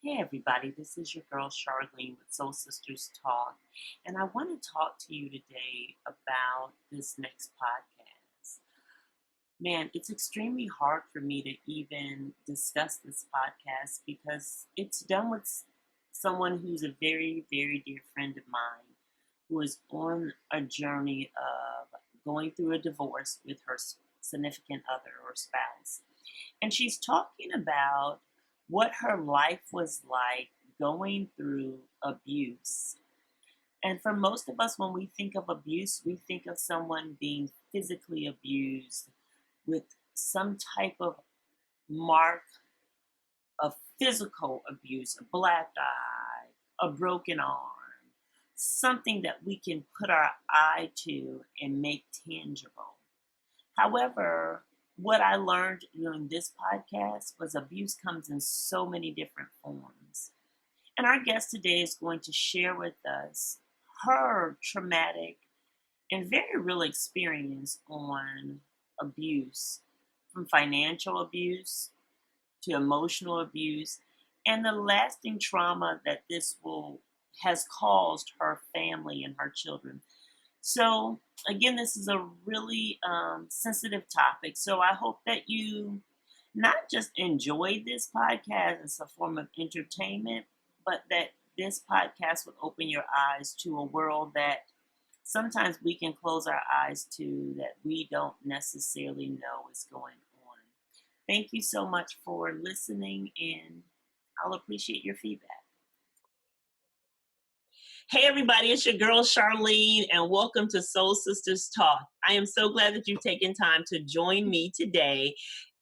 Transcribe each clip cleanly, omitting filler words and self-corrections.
Hey everybody, this is your girl Charlene with Soul Sisters Talk, and I want to talk to you today about this next podcast. Man, it's extremely hard for me to even discuss this podcast because it's done with someone who's a very, very dear friend of mine who is on a journey of going through a divorce with her significant other or spouse. And she's talking about what her life was like going through abuse. And for most of us, when we think of abuse, we think of someone being physically abused with some type of mark of physical abuse, a black eye, a broken arm, something that we can put our eye to and make tangible. However, what I learned during this podcast was abuse comes in so many different forms. And our guest today is going to share with us her traumatic and very real experience on abuse, from financial abuse to emotional abuse, and the lasting trauma that this will has caused her family and her children. So, again, this is a really sensitive topic. So, I hope that you not just enjoy this podcast as a form of entertainment, but that this podcast will open your eyes to a world that sometimes we can close our eyes to that we don't necessarily know is going on. Thank you so much for listening, and I'll appreciate your feedback. Hey, everybody, it's your girl Charlene, and welcome to Soul Sisters Talk. I am so glad that you've taken time to join me today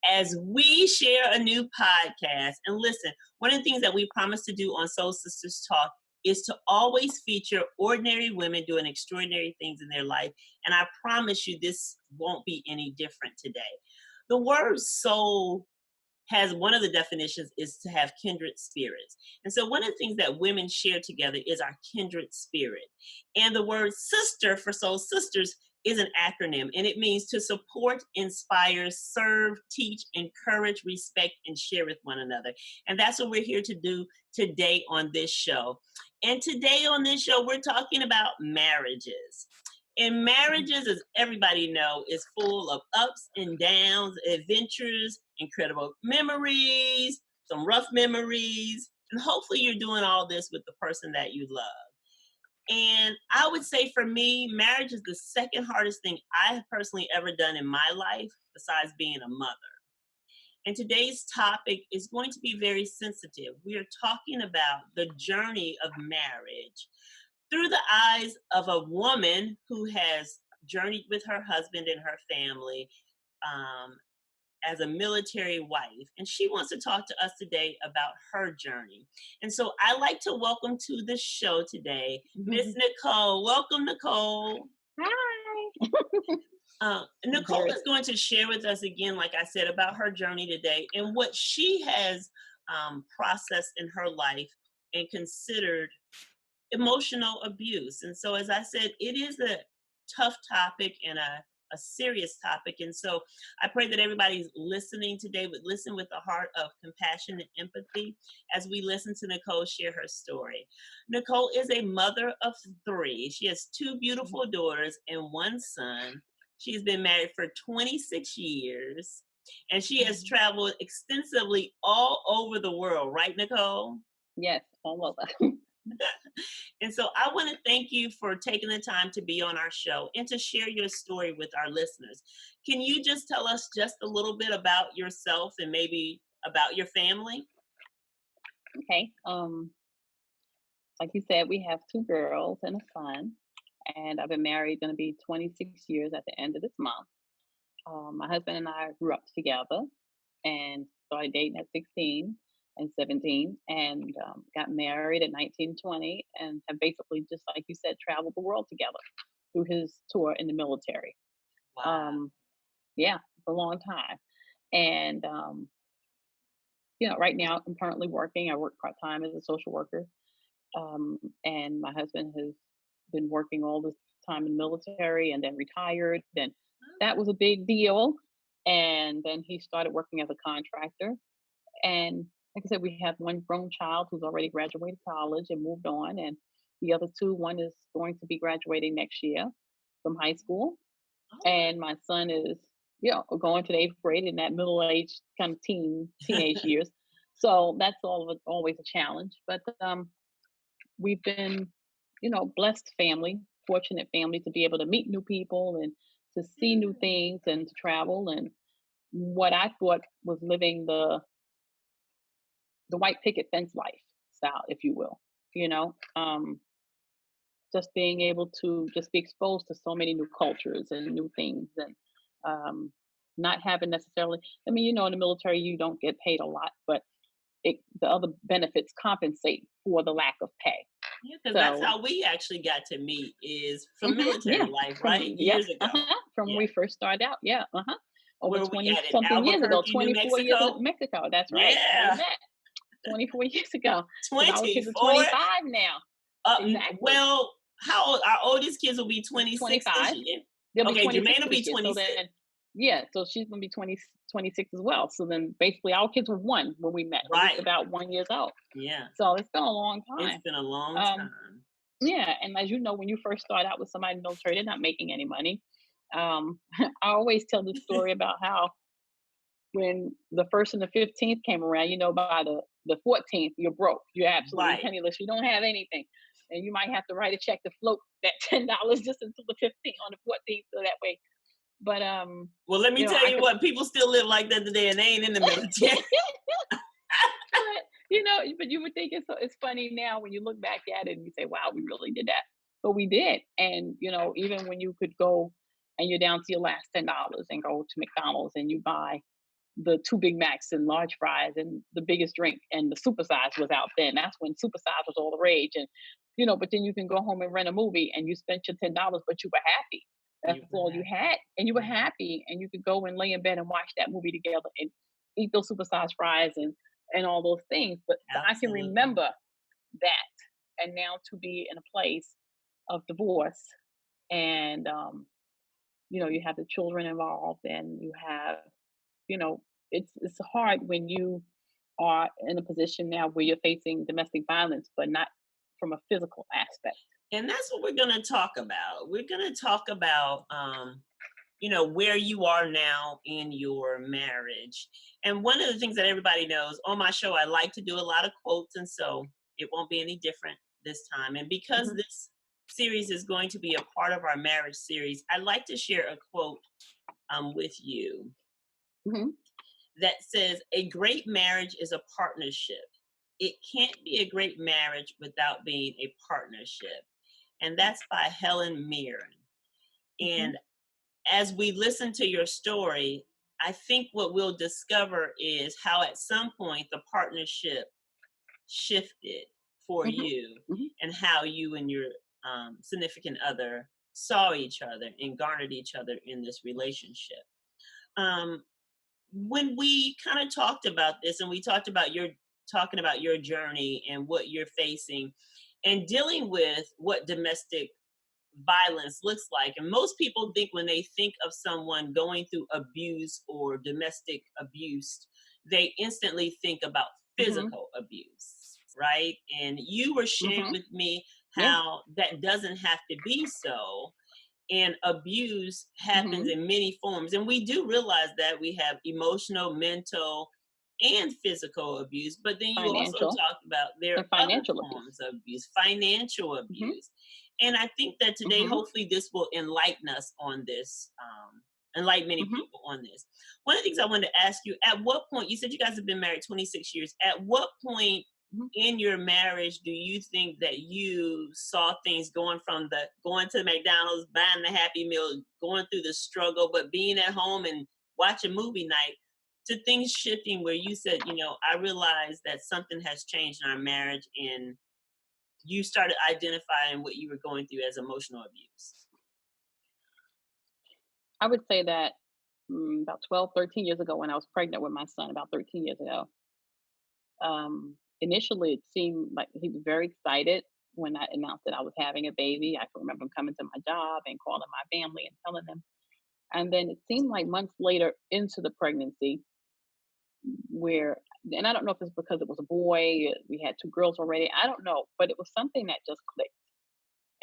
as we share a new podcast. And listen, one of the things that we promise to do on Soul Sisters Talk is to always feature ordinary women doing extraordinary things in their life. And I promise you, this won't be any different today. The word soul has one of the definitions is to have kindred spirits. And so one of the things that women share together is our kindred spirit. And the word sister for Soul Sisters is an acronym, and it means to support, inspire, serve, teach, encourage, respect, and share with one another. And that's what we're here to do today on this show. And today on this show, we're talking about marriages. And marriages, as everybody know, is full of ups and downs, adventures, incredible memories, some rough memories, and hopefully you're doing all this with the person that you love. And I would say for me, marriage is the second hardest thing I have personally ever done in my life, besides being a mother. And today's topic is going to be very sensitive. We are talking about the journey of marriage through the eyes of a woman who has journeyed with her husband and her family um, as a military wife. And she wants to talk to us today about her journey. And so I'd like to welcome to the show today, Miss Nicole. Welcome, Nicole. Hi. Nicole is going to share with us again, like I said, about her journey today and what she has processed in her life and considered emotional abuse. And so, as I said, it is a tough topic and a serious topic. And so I pray that everybody's listening today would listen with a heart of compassion and empathy as we listen to Nicole share her story. Nicole is a mother of three. She has two beautiful daughters and one son. She's been married for 26 years and she has traveled extensively all over the world, right, Nicole? Yes, all over. And so I want to thank you for taking the time to be on our show and to share your story with our listeners. Can you just tell us just a little bit about yourself and maybe about your family? Okay. Like you said, we have two girls and a son, and I've been married, going to be 26 years at the end of this month. My husband and I grew up together and started dating at 16 and 17 and got married at 19, 20, and have basically, just like you said, traveled the world together through his tour in the military. Wow. Yeah, for a long time. And right now I'm currently working. I work part time as a social worker, and my husband has been working all this time in the military and then retired. And that was a big deal. And then he started working as a contractor. And like I said, we have one grown child who's already graduated college and moved on, and the other two, one is going to be graduating next year from high school, Oh, and my son is, going to the 8th grade in that middle age kind of teenage years. So that's always a challenge. But we've been, blessed family, fortunate family to be able to meet new people and to see new mm, things and to travel. And what I thought was living the white picket fence lifestyle, if you will, you know, just being able to just be exposed to so many new cultures and new things and um, not having necessarily, I mean, in the military, you don't get paid a lot, but the other benefits compensate for the lack of pay. yeah, because that's So, how we actually got to meet is from military yeah, life, right? from, yep, Years ago. from when Yeah. we first started out. Yeah, over Where we 20 at in something years ago, Albuquerque, New 24 years ago, Mexico? Mexico. That's right, where we Yeah. met 24 years ago, because our kids are 24. 25 now. Exactly. Well, how old? Our oldest kids will be 26 this 25. year. They'll be Okay, 26 Jermaine will this be year. So 26. then, yeah, so she's gonna be 26 as well. So then basically our kids were one when we met, or just Right. about 1 years old. Yeah. So it's been a long It's time. been a long Um, time. yeah, and as you know, when you first start out with somebody in the military, they're not making any money. I always tell the story about how when the first and the 15th came around, by the 14th, you're broke. You're absolutely Right. penniless. You don't have anything. And you might have to write a check to float that $10 just until the 15th on the 14th, so that way. But Well, let me tell I you could what, people still live like that today and they ain't in the military. but but you would think it's funny now when you look back at it and you say, wow, we really did that. But we did. And even when you could go and you're down to your last $10 and go to McDonald's and you buy the two Big Macs and large fries and the biggest drink, and the supersize was out then. That's when supersize was all the rage. And but then you can go home and rent a movie and you spent your $10, but you were happy. That's You were all you happy. had. And you were Mhm. happy and you could go and lay in bed and watch that movie together and eat those supersized fries and all those things. But I can Absolutely. remember that. And now to be in a place of divorce and you have the children involved and you have you know, it's hard when you are in a position now where you're facing domestic violence, but not from a physical aspect. And that's what we're going to talk about. We're going to talk about, where you are now in your marriage. And one of the things that everybody knows on my show, I like to do a lot of quotes. And so it won't be any different this time. And because Hmm. this series is going to be a part of our marriage series, I'd like to share a quote with you Hmm. that says, "A great marriage is a partnership. It can't be a great marriage without being a partnership." And that's by Helen Mirren. Hmm. And as we listen to your story, I think what we'll discover is how at some point the partnership shifted for Hmm. you Hmm. and how you and your significant other saw each other and garnered each other in this relationship. Um, when we kind of talked about this and we talked about your talking about your journey and what you're facing and dealing with what domestic violence looks like. And most people think when they think of someone going through abuse or domestic abuse, they instantly think about Hmm. physical abuse, right? And you were sharing Hmm. with me Yeah. how that doesn't have to be so. And abuse happens Hmm. in many forms. And we do realize that we have emotional, mental, and physical abuse. But then you also Financial talked about there and are other financial abuse. forms of abuse, financial Hmm. abuse. And I think that today, Hmm. hopefully, this will enlighten us on this, enlighten many Hmm. people on this. One of the things I wanted to ask you, at what point, you said you guys have been married 26 years. At what point Hmm. in your marriage do you think that you saw things going to McDonald's, buying the Happy Meal, going through the struggle, but being at home and watching movie night, to things shifting where you said, I realized that something has changed in our marriage and you started identifying what you were going through as emotional abuse? I would say that about 12, 13 years ago when I was pregnant with my son, about 13 years ago, initially, it seemed like he was very excited when I announced that I was having a baby. I can remember him coming to my job and calling my family and telling them. And then it seemed like months later into the pregnancy, where, and I don't know if it's because it was a boy, we had 2 girls already, I don't know, but it was something that just clicked.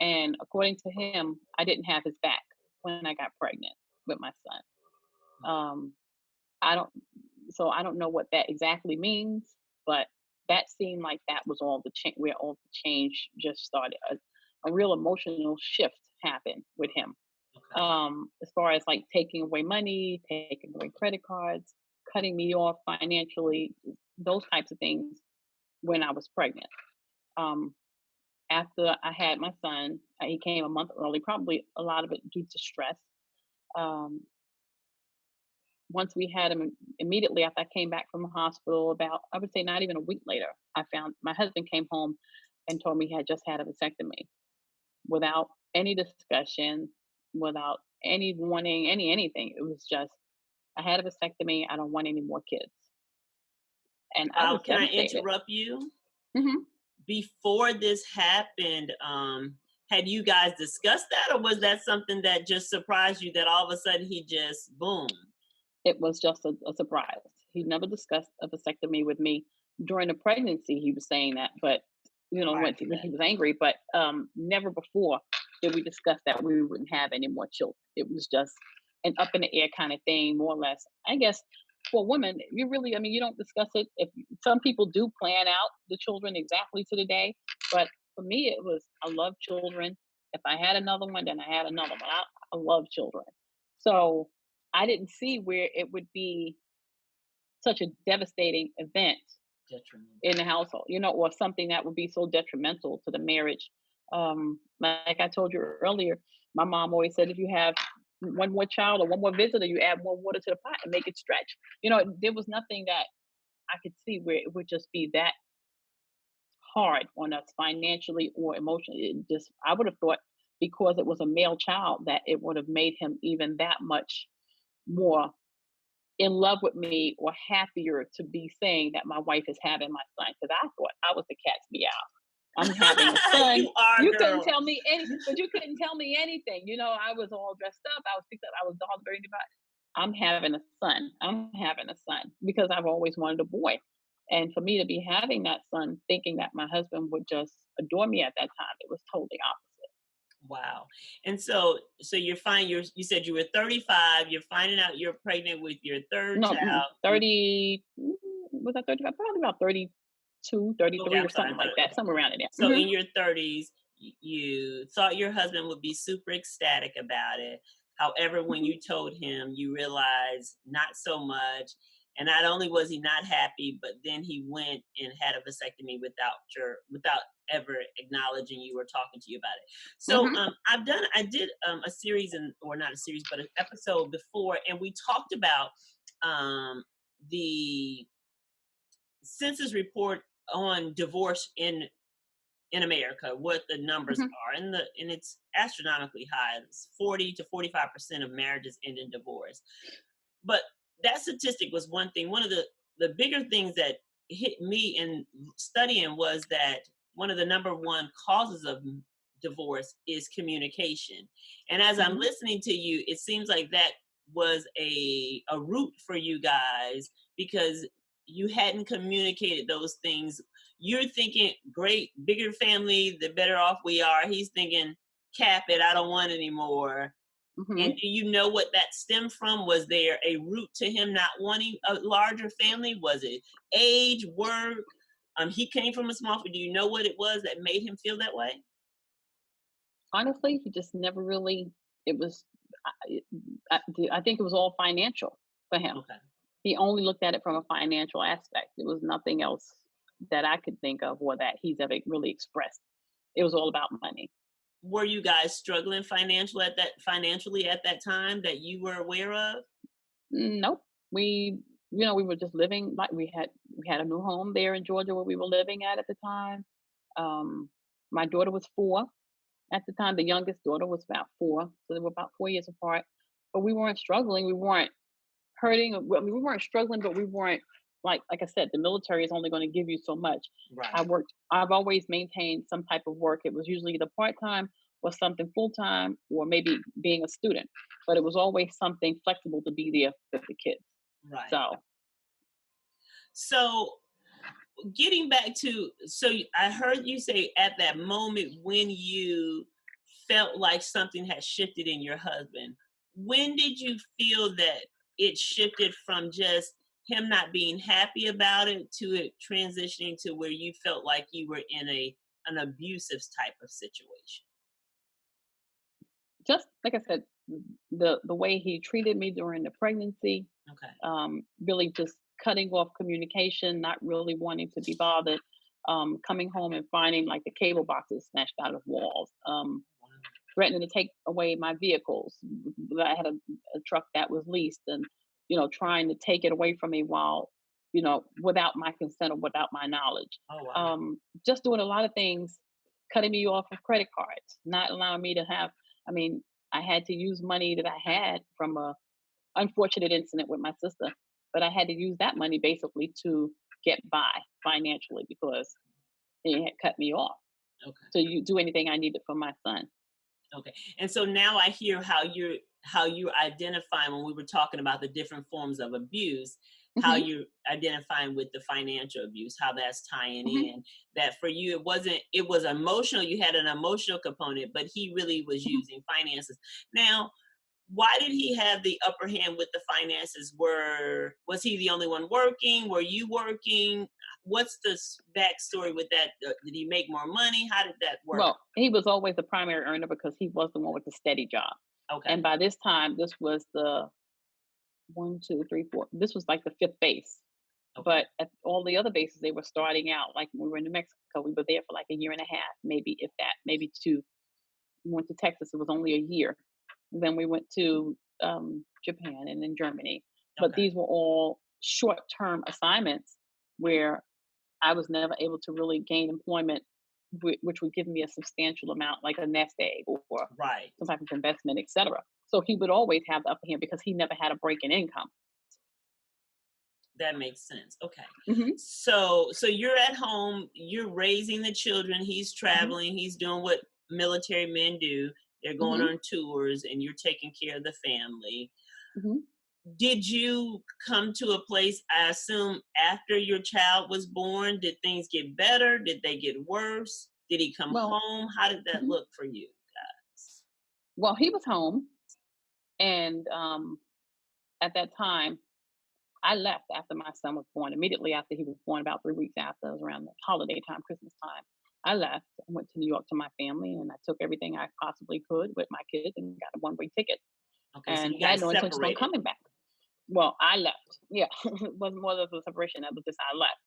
And according to him, I didn't have his back when I got pregnant with my son. Um, I don't I don't know what that exactly means, but that seemed like that was all the change where all the change just started. A real emotional shift happened with him. Okay. As far as like taking away money, taking away credit cards, cutting me off financially, those types of things when I was pregnant. Um, After I had my son, he came a month early, probably a lot of it due to stress. Um, Once we had him, immediately after I came back from the hospital, about, I would say not even a week later, I found my husband came home and told me he had just had a vasectomy without any discussion, without any warning, anything. It was just, I had a vasectomy. I don't want any more kids, and I Wow, was can I devastated. interrupt you? Hmm. Before this happened, had you guys discussed that, or was that something that just surprised you that all of a sudden he just boom? It was just a surprise. He never discussed a vasectomy with me during the pregnancy. He was saying that, but Prior to when that. he was angry, but never before did we discuss that we wouldn't have any more children. It was just an up in the air kind of thing, more or less. I guess for women, you really, I mean, you don't discuss it. If some people do plan out the children exactly to the day, but for me, it was I love children. If I had another one, then I had another one. I love children, so I didn't see where it would be such a devastating event Detrimental. in the household, or something that would be so detrimental to the marriage. Like I told you earlier, my mom always said if you have one more child or one more visitor, you add more water to the pot and make it stretch. There was nothing that I could see where it would just be that hard on us financially or emotionally. I would have thought because it was a male child that it would have made him even that much more in love with me or happier to be saying that my wife is having my son because I thought I was the cat's meow. I'm having a son. You are, You couldn't girl. tell me but you couldn't tell me anything. I was all dressed up. I was fixed up. I was all very about. I'm having a son. I'm having a son because I've always wanted a boy. And for me to be having that son, thinking that my husband would just adore me at that time, it was totally opposite. Wow. And so you're fine. You said you were 35. You're finding out you're pregnant with your third No, child. 30, was that 35? Probably about 32, Okay, 33, or I'm sorry. something like that, Okay. somewhere around in there. So in your 30s, you thought your husband would be super ecstatic about it. However, when Mhm. you told him, you realized not so much. And not only was he not happy, but then he went and had a vasectomy without ever acknowledging you or talking to you about it. So Mhm. I did a series, or not a series, but an episode before, and we talked about um, the census report on divorce in America, what the numbers Mhm. are, and it's astronomically high. It's 40 to 45% of marriages end in divorce. But that statistic was one thing. One of the bigger things that hit me in studying was that one of the number one causes of divorce is communication. And as I'm Mhm. listening to you, it seems like that was a root for you guys because you hadn't communicated those things. You're thinking, great, bigger family, the better off we are. He's thinking, cap it, I don't want any more. And Mhm. do you know what that stemmed from? Was there a root to him not wanting a larger family? Was it age, work? He came from a small family. Do you know what it was that made him feel that way? Honestly, he just never really it was I I think it was all financial for him. Okay. He only looked at it from a financial aspect. There was nothing else that I could think of or that he's ever really expressed. It was all about money. Were you guys struggling financially at that time that you were aware of? Nope. We were just living like we had a new home there in Georgia where we were living at the time. Um, my daughter was 4 at the time. The youngest daughter was about 4, so they were about 4 years apart. But we weren't struggling. We weren't hurting. I mean, we weren't struggling, but we weren't like I said. The military is only going to give you so much. Right. I've always maintained some type of work. It was usually either part time or something full time, or maybe being a student. But it was always something flexible to be there with the kids. Right. So So getting back to, I heard you say at that moment when you felt like something had shifted in your husband. When did you feel that it shifted from just him not being happy about it to it transitioning to where you felt like you were in a an abusive type of situation? Just like I said, the way he treated me during the pregnancy, Okay. really just cutting off communication, not really wanting to be bothered, coming home and finding like the cable boxes snatched out of walls, Wow. threatening to take away my vehicles. I had a truck that was leased, and trying to take it away from me while without my consent or without my knowledge. Oh wow. Just doing a lot of things, cutting me off of credit cards, not allowing me to have. I mean, I had to use money that I had from a unfortunate incident with my sister, but I had to use that money basically to get by financially because he had cut me off. Okay. So you do anything I needed for my son. Okay. And so now I hear how you're identifying when we were talking about the different forms of abuse, how Hmm. you're identifying with the financial abuse, how that's tying Hmm. in. That for you it was emotional, you had an emotional component, but he really was Hmm. using finances. Now, why did he have the upper hand with the finances? Was he the only one working? Were you working? What's the backstory with that? Did he make more money? How did that work? Well, he was always the primary earner because he was the one with the steady job. Okay. And by this time, this was the one, two, three, four. This was like the fifth base. Okay. But at all the other bases, they were starting out. Like when we were in New Mexico, we were there for like a year and a half, maybe if that, maybe two. We went to Texas, it was only a year. Then we went to Japan and then Germany. But Okay. these were all short term assignments where I was never able to really gain employment, which would give me a substantial amount, like a nest egg or Right. some type of investment, etc. So he would always have the upper hand because he never had a break in income. That makes sense. Okay. Hmm. So you're at home, you're raising the children, he's Hmm. traveling, he's doing what military men do. They're going Hmm. on tours and you're taking care of the family. Hmm. Did you come to a place, I assume, after your child was born? Did things get better? Did they get worse? Did he come Well, home? How did that mhm. look for you guys? Well, he was home, and at that time, I left after my son was born. Immediately after he was born, about 3 weeks after, it was around the holiday time, Christmas time. I left and went to New York to my family, and I took everything I possibly could with my kids and got a one-way ticket, Okay, so and you had guys no intention on separated. coming back. Well, I left. Yeah, it wasn't more of a separation. That was just I left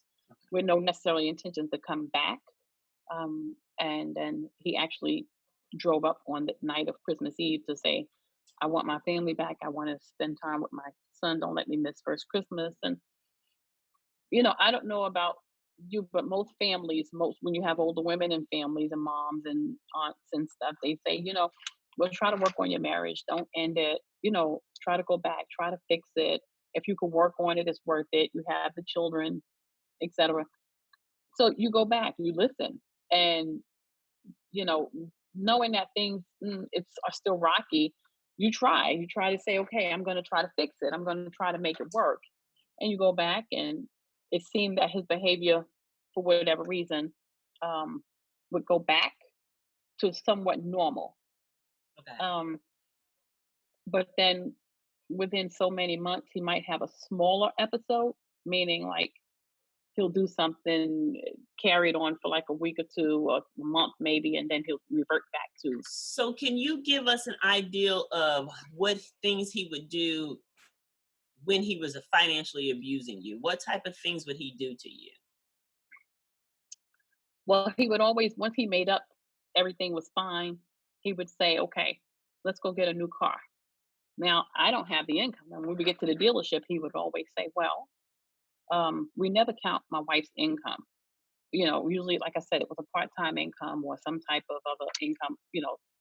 with no necessarily intention to come back. And then he actually drove up on the night of Christmas Eve to say, "I want my family back. I want to spend time with my son. Don't let me miss first Christmas." And I don't know about you, but most families, most when you have older women and families and moms and aunts and stuff, they say, "Well, try to work on your marriage. Don't end it. Try to go back. Try to fix it. If you can work on it, it's worth it. You have the children, etc." So you go back, you listen, and you know, knowing that things are still rocky, you try to say, okay, I'm going to try to fix it. I'm going to try to make it work. And you go back, and it seemed that his behavior, for whatever reason, um, would go back to somewhat normal. Okay. Um, but then within so many months, he might have a smaller episode, meaning like he'll do something, carry it on for like a week or two or a month maybe, and then he'll revert back to. So can you give us an idea of what things he would do when he was financially abusing you? What type of things would he do to you? Well, he would always, once he made up everything was fine, he would say, "Okay, let's go get a new car." Now, I don't have the income. And when we get to the dealership, he would always say, "Well, we never count my wife's income. Usually, like I said, it was a part time income or some type of other income,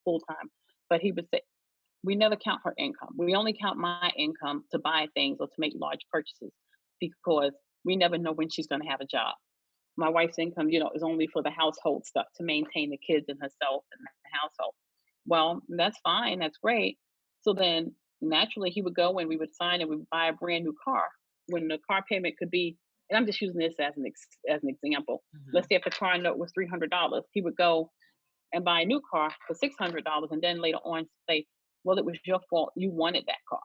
full time." But he would say, "We never count her income. We only count my income to buy things or to make large purchases because we never know when she's going to have a job. My wife's income, is only for the household stuff to maintain the kids and herself and the household." Well, that's fine. That's great. So then naturally he would go and we would sign and we would buy a brand new car when the car payment could be and I'm just using this as as an example. Let's Mhm. say if the car note was $300, he would go and buy a new car for $600, and then later on say, "Well, it was your fault. You wanted that car.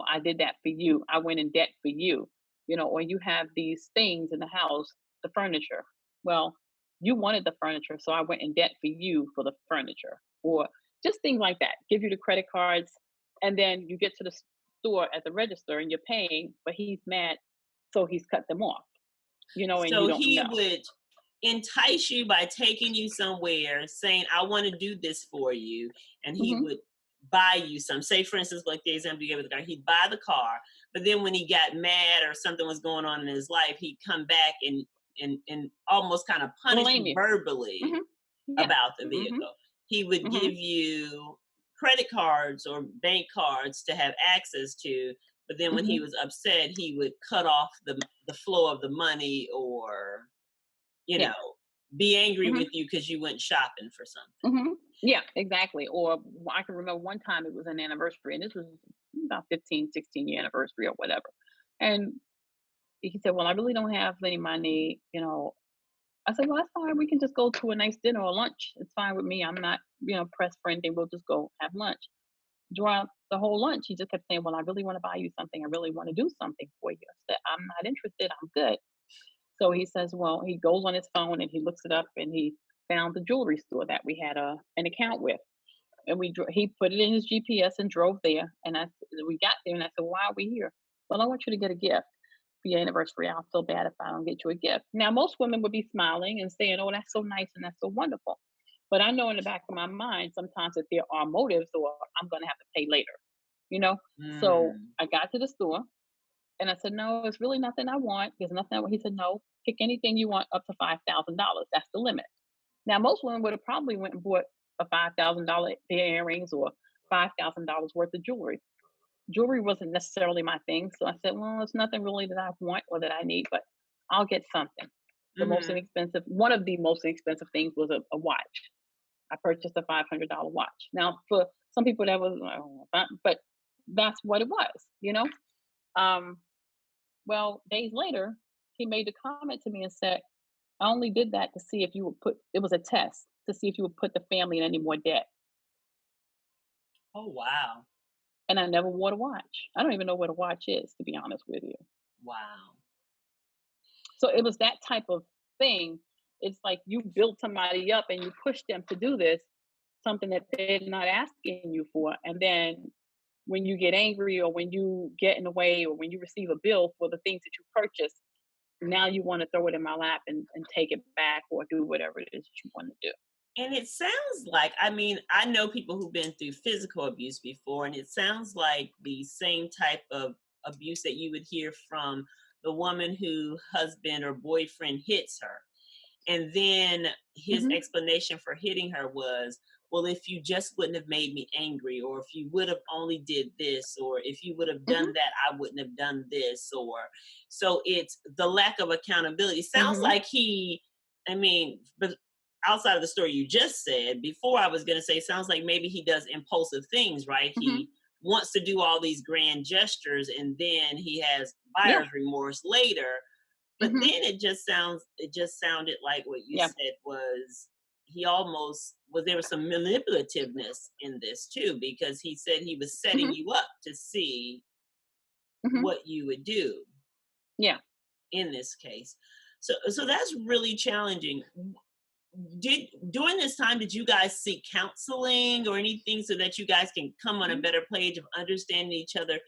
I did that for you. I went in debt for you." Or you have these things in the house, the furniture. Well, you wanted the furniture, so I went in debt for you for the furniture, or just things like that. Give you the credit cards, and then you get to the store at the register and you're paying, but he's mad, so he's cut them off. And you So don't he know. would entice you by taking you somewhere, saying, "I want to do this for you," and he Hmm. would buy you some. Say, for instance, like the example you gave with the car, he'd buy the car, but then when he got mad or something was going on in his life, he'd come back and almost kind of punish Blame you you. verbally Hmm. Yeah. about the Hmm. vehicle. He would Hmm. give you credit cards or bank cards to have access to, but then when he Hmm. was upset, he would cut off the flow of the money, or you Yeah. know, be angry Hmm. with you because you went shopping for something. Yeah, exactly. Or I can remember one time it was an anniversary, and this was about 15, 16 year anniversary or whatever. And he said, "Well, I really don't have any money." I said, "Well, that's fine. We can just go to a nice dinner or lunch. It's fine with me. I'm not pressed for anything. We'll just go have lunch." Throughout the whole lunch, he just kept saying, "Well, I really want to buy you something. I really want to do something for you." I said, "I'm not interested. I'm good." So he says, well, he goes on his phone and he looks it up, and he found the jewelry store that we had an account with. And he put it in his GPS and drove there. And we got there, and I said, "Why are we here?" "Well, I want you to get a gift for your anniversary. I'll feel bad if I don't get you a gift." Now, most women would be smiling and saying, "Oh, that's so nice and that's so wonderful." But I know in the back of my mind sometimes that there are motives, or I'm going to have to pay later, you know? So Mm. I got to the store and I said, "No, it's really nothing I want. There's nothing I want." He said, "No, pick anything you want up to $5,000. That's the limit." Now, most women would have probably went and bought a $5,000 pair of earrings or $5,000 worth of jewelry. Jewelry wasn't necessarily my thing, so I said, "Well, it's nothing really that I want or that I need, but I'll get something." Mhm. One of the most expensive things was a watch. I purchased a $500 watch. Now, for some people, that was, but that's what it was. Um, well, days later, he made a comment to me and said, "I only did that to see if you would put," it was a test to see if you would put the family in any more debt. Oh, wow. And I never wore a watch. I don't even know what a watch is, to be honest with you. Wow. So it was that type of thing. It's like you build somebody up and you push them to do this, something that they're not asking you for. And then when you get angry, or when you get in the way, or when you receive a bill for the things that you purchased, now you want to throw it in my lap and take it back, or do whatever it is that you want to do. And it sounds like, I mean, I know people who've been through physical abuse before, and it sounds like the same type of abuse that you would hear from the woman who husband or boyfriend hits her. And then his Hmm. explanation for hitting her was, "Well, if you just wouldn't have made me angry, or if you would have only did this, or if you would have done Hmm. that, I wouldn't have done this." Or so it's the lack of accountability. Sounds Hmm. like I mean, but outside of the story you just said, before I was going to say, sounds like maybe he does impulsive things, right? Hmm. He wants to do all these grand gestures, and then he has Yeah. buyer's remorse later. But Hmm. then it just sounded like what you Yeah. said was, he almost was, there was some manipulativeness in this too, because he said he was setting Hmm. you up to see Hmm. what you would do Yeah. in this case. So that's really challenging. Did During this time, did you guys seek counseling or anything so that you guys can come on a Mhm. better page of understanding each other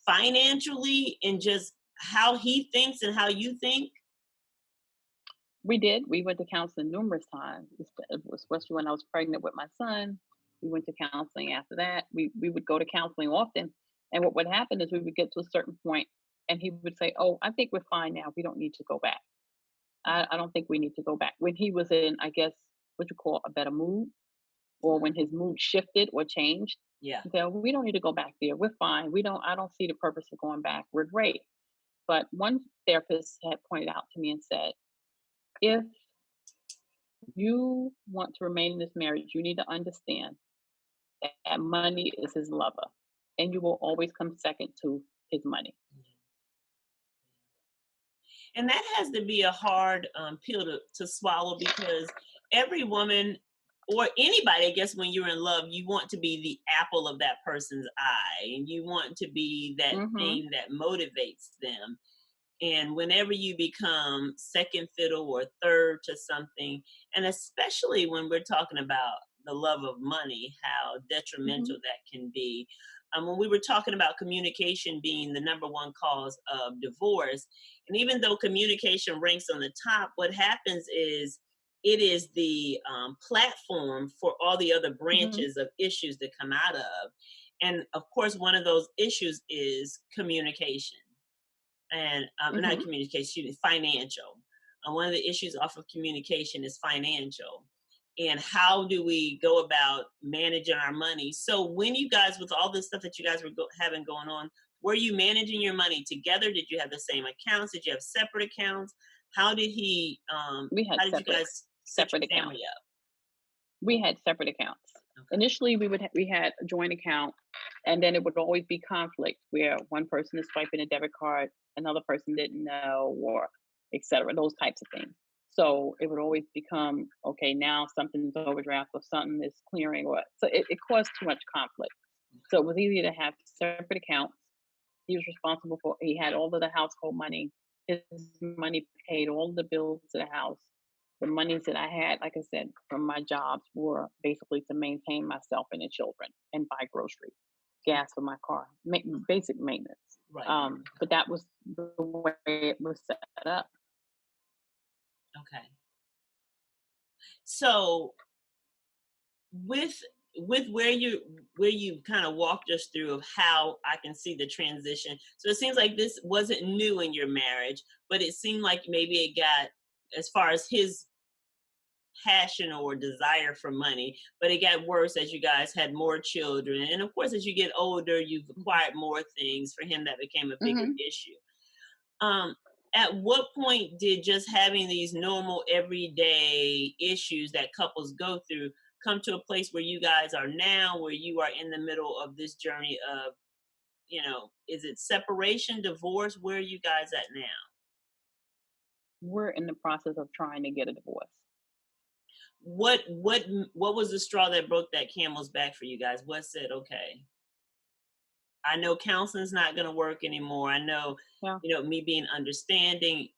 financially, and just how he thinks and how you think? We did. We went to counseling numerous times, especially when I was pregnant with my son. We went to counseling after that. We would go to counseling often. And what would happen is we would get to a certain point and he would say, "Oh, I think we're fine now. We don't need to go back. I don't think we need to go back." When he was in, I guess, what you call a better mood, or when his mood shifted or changed, Yeah. he said, "We don't need to go back there. We're fine. I don't see the purpose of going back. We're great." But one therapist had pointed out to me and said, "If you want to remain in this marriage, you need to understand that money is his lover, and you will always come second to his money." And that has to be a hard pill to swallow because every woman or anybody, I guess, when you're in love, you want to be the apple of that person's eye and you want to be that Mhm. thing that motivates them. And whenever you become second fiddle or third to something, and especially when we're talking about the love of money, how Mhm. detrimental that can be. When we were talking about communication being the number one cause of divorce, and even though communication ranks on the top, what happens is it is the platform for all the other Mhm. branches of issues that come out of. And of course, one of those issues is communication and not Mhm. communication, excuse me, financial. One of the issues off of communication is financial. And how do we go about managing our money? So, when you guys, with all this stuff that you guys were having going on, were you managing your money together? Did you have the same accounts? Did you have separate accounts? How did he? We had How did you guys set separate your accounts. family up? We had separate accounts. Okay. Initially, we had a joint account, and then it would always be conflict where one person is swiping a debit card, another person didn't know, or etc. Those types of things. So it would always become okay. Now something's overdraft or something is clearing, or so it caused too much conflict. So it was easier to have separate accounts. He was responsible for. He had all of the household money. His money paid all of the bills to the house. The monies that I had, like I said, from my jobs were basically to maintain myself and the children and buy groceries, gas for my car, basic maintenance. Right. But that was the way it was set up. Okay. So, with where you kind of walked us through of how I can see the transition. So it seems like this wasn't new in your marriage, but it seemed like maybe it got as far as his passion or desire for money, but it got worse as you guys had more children. And of course, as you get older, you've acquired more things. For him, that became a bigger Hmm. issue. Um, at what point did just having these normal everyday issues that couples go through come to a place where you guys are now, where you are in the middle of this journey of, is it separation, divorce? Where are you guys at now? We're in the process of trying to get a divorce. What was the straw that broke that camel's back for you guys? What said, okay, I know counseling's not going to work anymore. I know, Yeah. me being understanding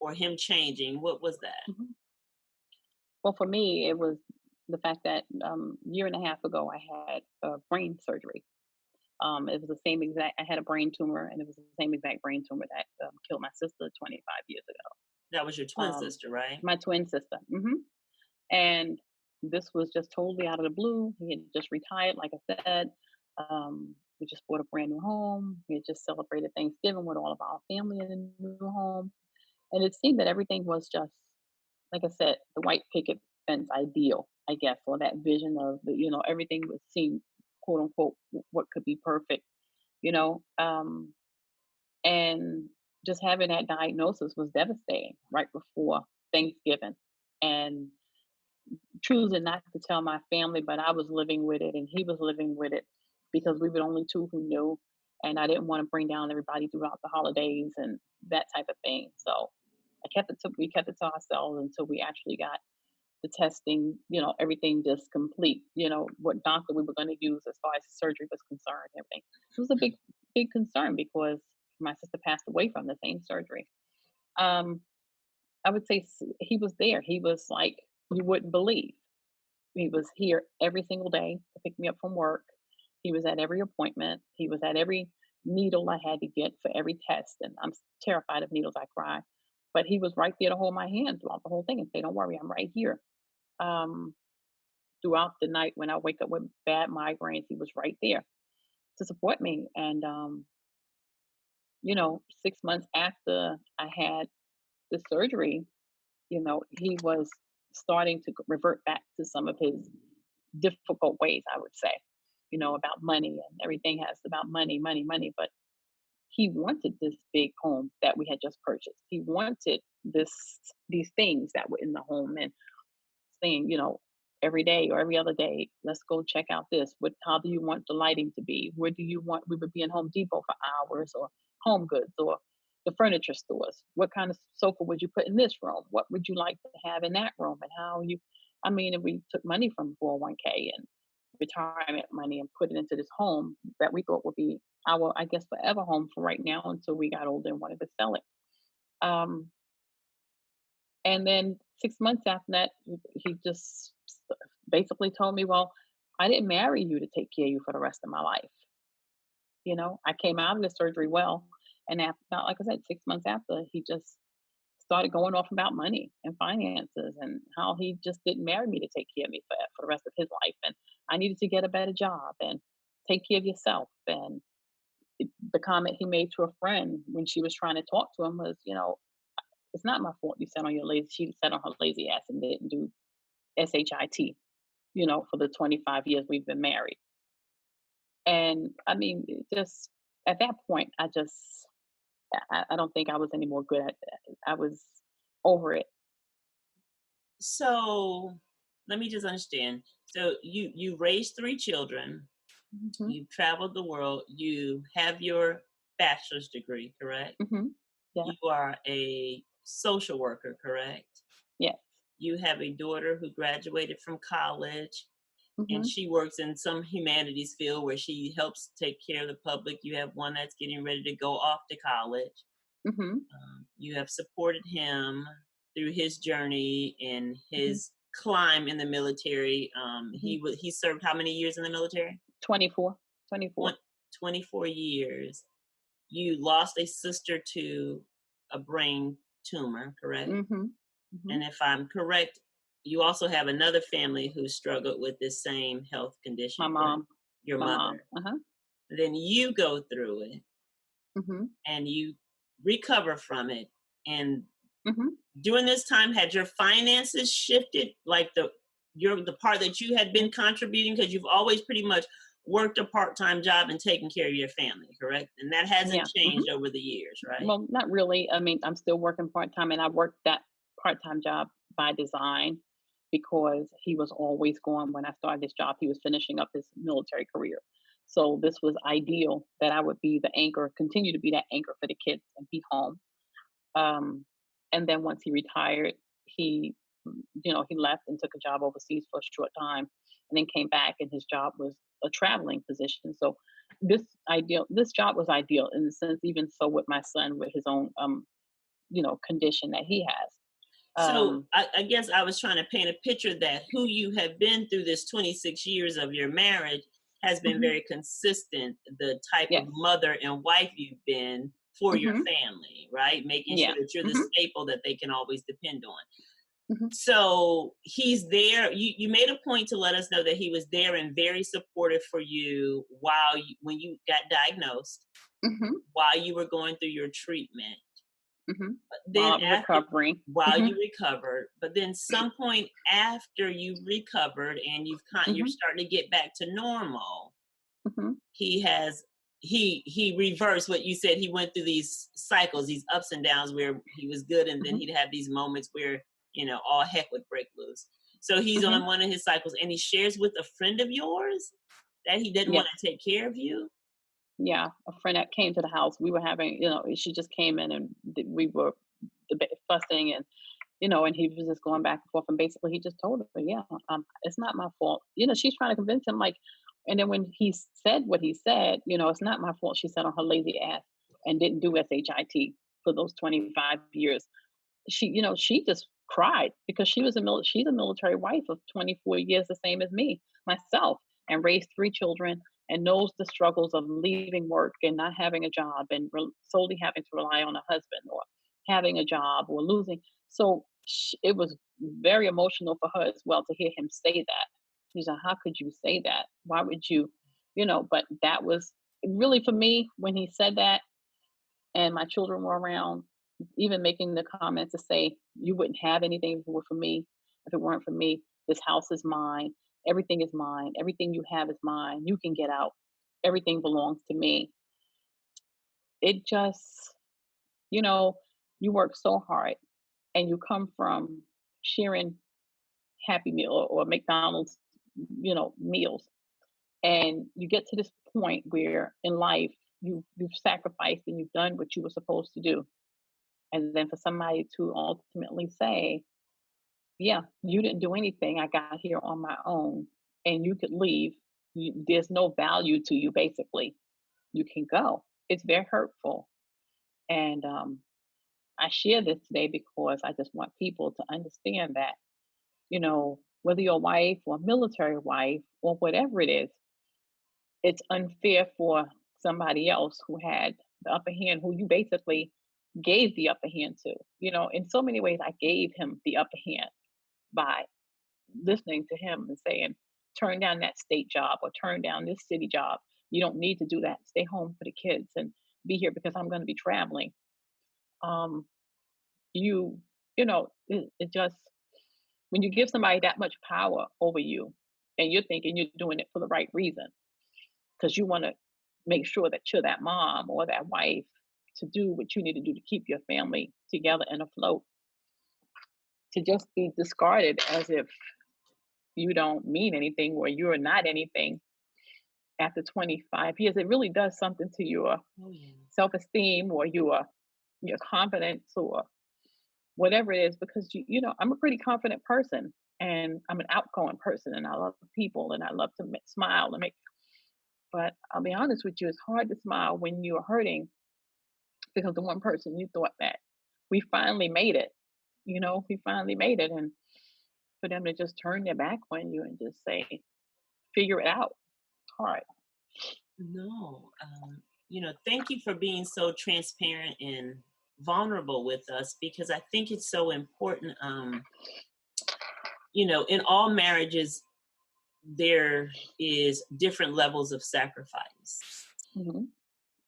or him changing. What was that? Hmm. Well, for me, it was the fact that year and a half ago I had brain surgery. It was the same exact. I had a brain tumor, and it was the same exact brain tumor that killed my sister 25 years ago. That was your twin sister, right? My twin sister. And this was just totally out of the blue. He had just retired, like I said. We just bought a brand new home. We had just celebrated Thanksgiving with all of our family in the new home, and it seemed that everything was just, like I said, the white picket fence ideal, I guess, or that vision of everything would seem quote unquote what could be perfect, you know. And just having that diagnosis was devastating right before Thanksgiving, and choosing not to tell my family, but I was living with it and he was living with it because we were the only two who knew. And I didn't want to bring down everybody throughout the holidays and that type of thing. So we kept it to ourselves until we actually got the testing, everything just complete, what doctor we were going to use as far as surgery was concerned, and everything. It was a big, big concern because my sister passed away from the same surgery. Um, I would say he was there. He was like, you wouldn't believe. He was here every single day to pick me up from work. He was at every appointment. He was at every needle I had to get for every test. And I'm terrified of needles. I cry. But he was right there to hold my hand throughout the whole thing and say, "Don't worry, I'm right here." Um, Throughout the night when I wake up with bad migraines, he was right there to support me. And 6 months after I had the surgery, he was starting to revert back to some of his difficult ways, I would say, about money, and everything has about money, money, money. But he wanted this big home that we had just purchased. He wanted these things that were in the home, and saying, every day or every other day, let's go check out this. How do you want the lighting to be? Where do you want? We would be in Home Depot for hours, or Home Goods, or the furniture stores. What kind of sofa would you put in this room? What would you like to have in that room? And how you, I mean, if we took money from 401k and retirement money and put it into this home that we thought would be our, I guess, forever home for right now until we got older and wanted to sell it. Um, and then 6 months after that, he just basically told me, well, I didn't marry you to take care of you for the rest of my life. I came out of the surgery well. And after, about, like I said, 6 months after, he just started going off about money and finances and how he just didn't marry me to take care of me for the rest of his life. And I needed to get a better job and take care of yourself. And the comment he made to a friend when she was trying to talk to him was, it's not my fault you sat on your lazy, she sat on her lazy ass and didn't do SHIT, for the 25 years we've been married. And I mean, it just at that point, I don't think I was any more good at that. I was over it. So let me just understand. So you raised three children, Mhm, you've traveled the world, you have your bachelor's degree, correct? mhm. Yeah, You are a social worker, correct? yes. You have a daughter who graduated from college and Mhm, she works in some humanities field where she helps take care of the public. You have one that's getting ready to go off to college. mhm, You have supported him through his journey and mhm, his climb in the military. mhm. He served how many years in the military? 24, 24. Twen- 24 years. You lost a sister to a brain tumor, correct? Mhm, mhm. And if I'm correct, you also have another family who struggled with this same health My condition, correct? mom, Your my mom. mother. Uh-huh. Then you go through it Mhm, and you recover from it. And mhm. during this time, had your finances shifted, like the part that you had Yeah, been contributing, because you've always pretty much worked a part-time job and taken care of your family, correct? And that hasn't yeah. Mhm. changed over the years, right? Well, not really. I mean, I'm still working part-time, and I worked that part-time job by design because he was always gone when I started this job. He was finishing up his military career. So this was ideal that I would be the anchor, continue to be that anchor for the kids and be home. Um, and then once he retired, he, he left and took a job overseas for a short time, and then came back, and his job was a traveling position. So this job was ideal in the sense, even so, with my son with his own, condition that he has. So Um, I guess I was trying to paint a picture that who you have been through this 26 years of your marriage has been mhm, very consistent, the type of yes, mother and wife you've been for your hmm, family, right? Making sure yeah, that you're the hmm, staple that they can always depend on. hmm, So he's there. You made a point to let us know that he was there and very supportive for you when you got diagnosed, hmm, while you were going through your treatment. hmm. While Then I was after recovering, while hmm, you recovered, but then some point after you recovered and you're hmm, starting to get back to normal, hmm, he has he reversed what you said. He went through these cycles, these ups and downs where he was good and then hmm, he'd have these moments where, all heck would break loose. So he's hmm. on one of his cycles and he shares with a friend of yours that he didn't want Yes. to take care of you. Yeah, a friend that came to the house, we were having, she just came in and we were fussing, and he was just going back and forth. And basically, he just told her, yeah, it's not my fault. She's trying to convince him, like, and then when he said what he said, it's not my fault. She sat on her lazy ass and didn't do SHIT for those 25 years. She just cried because she's a military wife of 24 years, the same as me, myself, and raised three children and knows the struggles of leaving work and not having a job and solely having to rely on a husband or having a job or losing. So it was very emotional for her as well to hear him say that. She's like, how could you say that? Why would you? But that was really for me when he said that and my children were around, even making the comment to say, "You wouldn't have anything if it were for me. If it weren't for me, this house is mine. Everything is mine. Everything you have is mine. You can get out. Everything belongs to me." It just, you know, you work so hard and you come from sharing Happy Meal or McDonald's, meals, and you get to this point where in life you've sacrificed and you've done what you were supposed to do. And then for somebody to ultimately say, yeah, you didn't do anything. I got here on my own and you could leave. There's no value to you, basically. You can go. It's very hurtful. And I share this today because I just want people to understand that, whether you're a wife or a military wife or whatever it is, it's unfair for somebody else who had the upper hand, who you basically gave the upper hand to. In so many ways, I gave him the upper hand by listening to him and saying, turn down that state job or turn down this city job. You don't need to do that. Stay home for the kids and be here because I'm going to be traveling. Um, you, it just, when you give somebody that much power over you and you're thinking you're doing it for the right reason, because you want to make sure that you're that mom or that wife to do what you need to do to keep your family together and afloat, to just be discarded as if you don't mean anything or you're not anything after 25 years, it really does something to your Oh, yeah. self-esteem or your confidence or whatever it is. Because I'm a pretty confident person and I'm an outgoing person and I love people and I love to smile and make. But I'll be honest with you, it's hard to smile when you're hurting because the one person you thought that we finally made it. We finally made it, and for them to just turn their back on you and just say, "Figure it out." It's hard. No, thank you for being so transparent and vulnerable with us because I think it's so important. In all marriages, there is different levels of sacrifice. Hmm.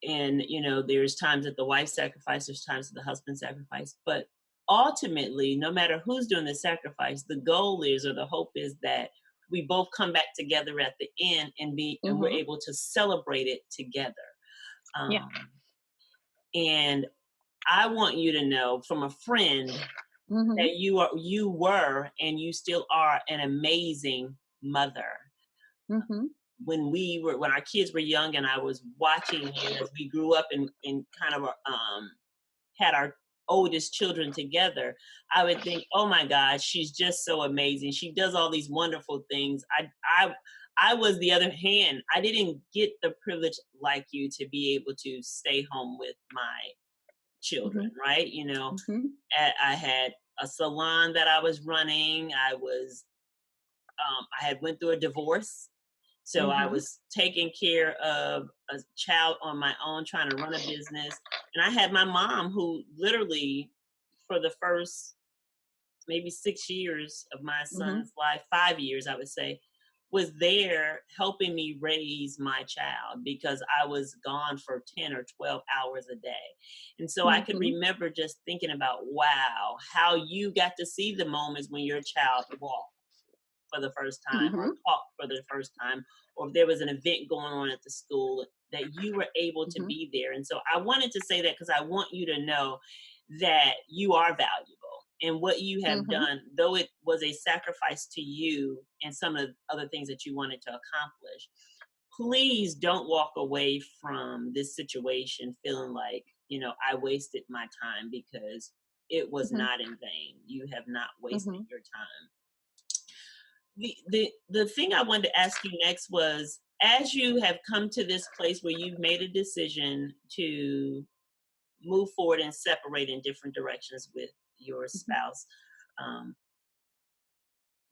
And, there's times that the wife sacrifice, there's times that the husband sacrifice. But ultimately, no matter who's doing the sacrifice, the goal is or the hope is that we both come back together at the end and we're Hmm. able to celebrate it together. Yeah. Um, and I want you to know from a friend Hmm. that you were and you still are an amazing mother. Hmm. When our kids were young and I was watching you as we grew up and kind of had our oldest children together, I would think, oh my God, she's just so amazing. She does all these wonderful things. I was the other hand. I didn't get the privilege like you to be able to stay home with my children, Hmm. right? Hmm. I had a salon that I was running. I had went through a divorce, so I Hmm. was taking care of a child on my own, trying to run a business. And I had my mom who literally, for the first maybe 6 years of my Hmm. son's life, 5 years, I would say, was there helping me raise my child because I was gone for 10 or 12 hours a day. And so I could Hmm. remember just thinking about, wow, how you got to see the moments when your child walked for the first time or Hmm. talk for the first time, or if there was an event going on at the school, that you were able to Hmm. be there. And so I wanted to say that because I want you to know that you are valuable and what you have Hmm. done, though it was a sacrifice to you and some of the other things that you wanted to accomplish. Please don't walk away from this situation feeling like, I wasted my time because it was Hmm. not in vain. You have not wasted Hmm. your time. The thing I wanted to ask you next was, as you have come to this place where you've made a decision to move forward and separate in different directions with your Hmm. spouse, um,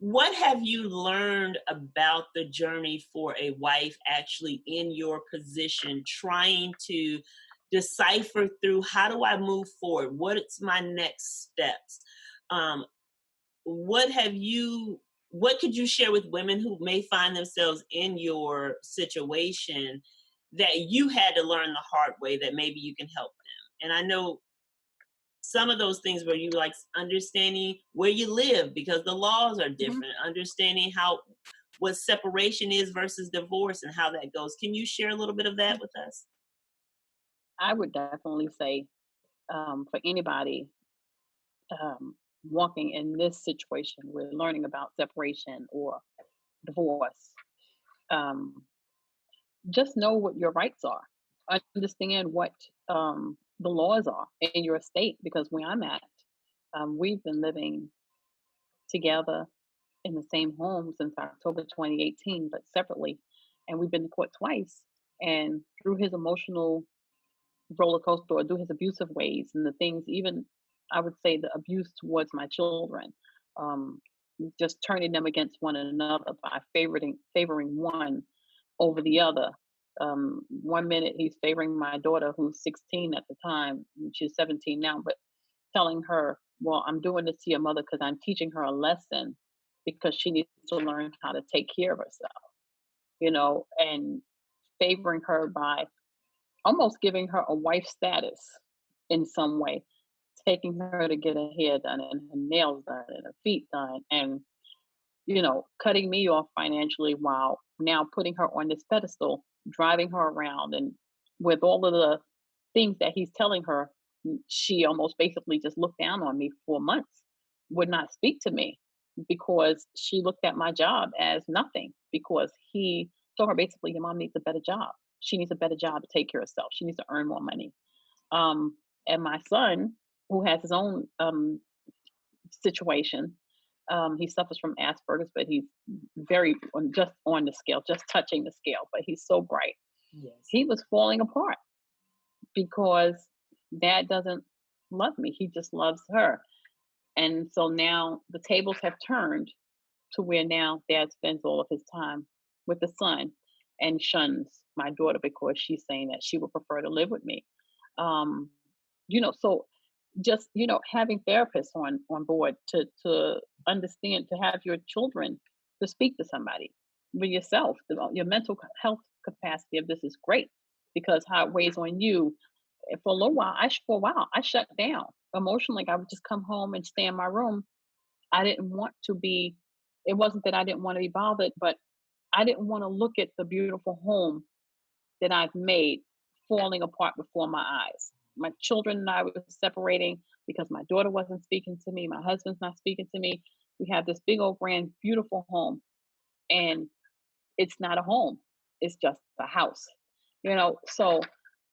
what have you learned about the journey for a wife actually in your position, trying to decipher through how do I move forward? What's my next steps? Um, what have you what could you share with women who may find themselves in your situation that you had to learn the hard way that maybe you can help them? And I know some of those things where you like understanding where you live because the laws are Hmm. different, understanding how what separation is versus divorce and how that goes. Can you share a little bit of that with us? I would definitely say, for anybody walking in this situation, we're learning about separation or divorce. Um, just know what your rights are. understand what the laws are in your state, because where I'm at, we've been living together in the same home since October 2018, but separately. And we've been to court twice. And through his emotional roller coaster, or through his abusive ways and the things, even I would say the abuse towards my children, um, just turning them against one another by favoring one over the other. One minute he's favoring my daughter, who's 16 at the time, and she's 17 now, but telling her, "Well, I'm doing this to your mother because I'm teaching her a lesson because she needs to learn how to take care of herself," and favoring her by almost giving her a wife status in some way, taking her to get her hair done and her nails done and her feet done, and cutting me off financially while now putting her on this pedestal, driving her around, and with all of the things that he's telling her, she almost basically just looked down on me for months, would not speak to me because she looked at my job as nothing, because he told her basically, your mom needs a better job. She needs a better job to take care of herself. She needs to earn more money. And my son, who has his own situation, he suffers from Asperger's, but he's very just on the scale, just touching the scale, but he's so bright. Yes. He was falling apart because dad doesn't love me. He just loves her. And so now the tables have turned to where now dad spends all of his time with the son and shuns my daughter because she's saying that she would prefer to live with me. Um, so just having therapists on board to understand, to have your children to speak to somebody with yourself, your mental health capacity of this is great, because how it weighs on you. For a little while, I shut down emotionally. I would just come home and stay in my room. I didn't want to be. It wasn't that I didn't want to be bothered, but I didn't want to look at the beautiful home that I've made falling apart before my eyes. My children and I were separating because my daughter wasn't speaking to me. My husband's not speaking to me. We have this big old grand beautiful home, and it's not a home. It's just a house. So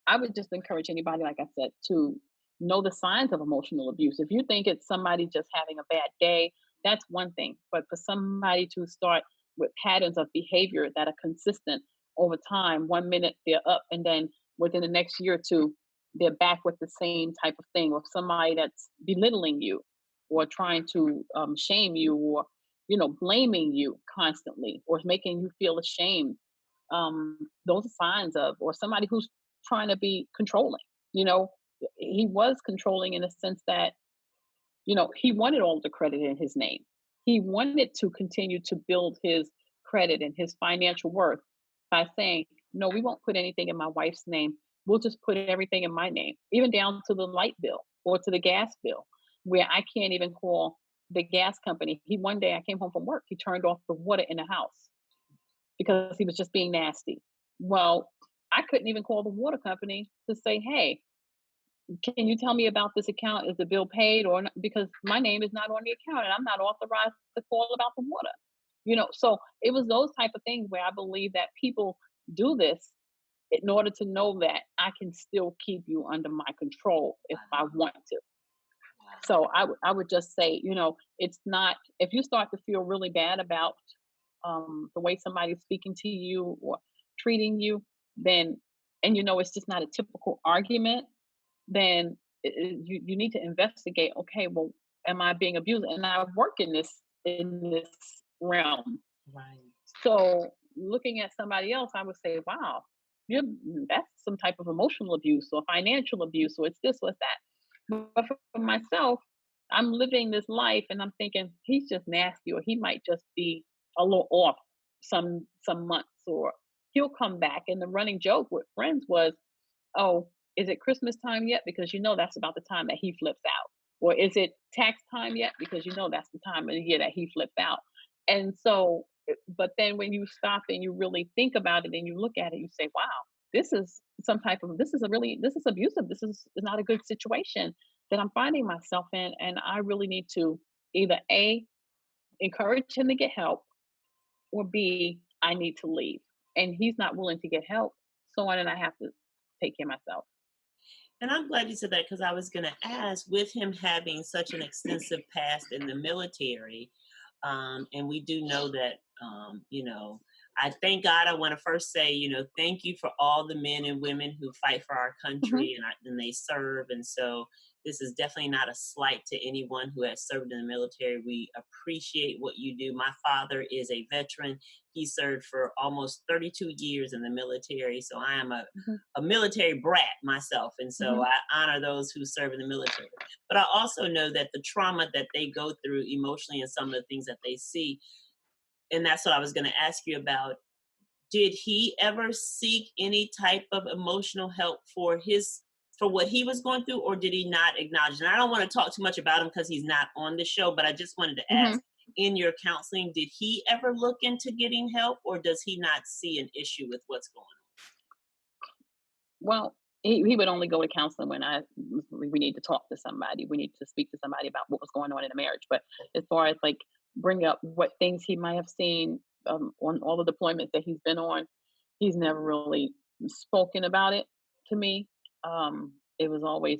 I would just encourage anybody, like I said, to know the signs of emotional abuse. If you think it's somebody just having a bad day, that's one thing. But for somebody to start with patterns of behavior that are consistent over time, one minute they're up, and then within the next year or two, they're back with the same type of thing, or somebody that's belittling you or trying to shame you, or blaming you constantly, or making you feel ashamed. Those are signs of, or somebody who's trying to be controlling. You know, he was controlling in a sense that, he wanted all the credit in his name. He wanted to continue to build his credit and his financial worth by saying, no, we won't put anything in my wife's name. We'll just put everything in my name, even down to the light bill or to the gas bill, where I can't even call the gas company. One day I came home from work, he turned off the water in the house because he was just being nasty. Well, I couldn't even call the water company to say, hey, can you tell me about this account? Is the bill paid or not? Because my name is not on the account and I'm not authorized to call about the water. So it was those type of things where I believe that people do this in order to know that I can still keep you under my control if I Wow. want to. Wow. So I would just say, it's not, if you start to feel really bad about the way somebody's speaking to you or treating you, then, and it's just not a typical argument, then you need to investigate. Okay, well, am I being abused? And I work in this realm. Right. So looking at somebody else, I would say, wow, you're that's some type of emotional abuse or financial abuse, or it's this or it's that. But for myself, I'm living this life and I'm thinking he's just nasty, or he might just be a little off some months, or he'll come back. And the running joke with friends was, oh, is it Christmas time yet? Because that's about the time that he flips out. Or is it tax time yet? Because that's the time of the year that he flipped out. And so, but then when you stop and you really think about it and you look at it, you say, wow, this is abusive. This is not a good situation that I'm finding myself in. And I really need to either A, encourage him to get help, or B, I need to leave. And he's not willing to get help. So why did I have to take care of myself. And I'm glad you said that because I was going to ask, with him having such an extensive past in the military, and we do know that, I thank God. I want to first say, thank you for all the men and women who fight for our Hmm. country and they serve. And so this is definitely not a slight to anyone who has served in the military. We appreciate what you do. My father is a veteran. He served for almost 32 years in the military. So I am Hmm. a military brat myself. And so Hmm. I honor those who serve in the military. But I also know that the trauma that they go through emotionally and some of the things that they see, and that's what I was going to ask you about. Did he ever seek any type of emotional help for what he was going through, or did he not acknowledge? And I don't want to talk too much about him because he's not on the show, but I just wanted to Hmm. ask, in your counseling, did he ever look into getting help, or does he not see an issue with what's going Well, he would only go to counseling when we need to talk to somebody. We need to speak to somebody about what was going on in the marriage. But as far as like bring up what things he might have seen on all the deployments that he's been on, he's never really spoken about it to me. It was always,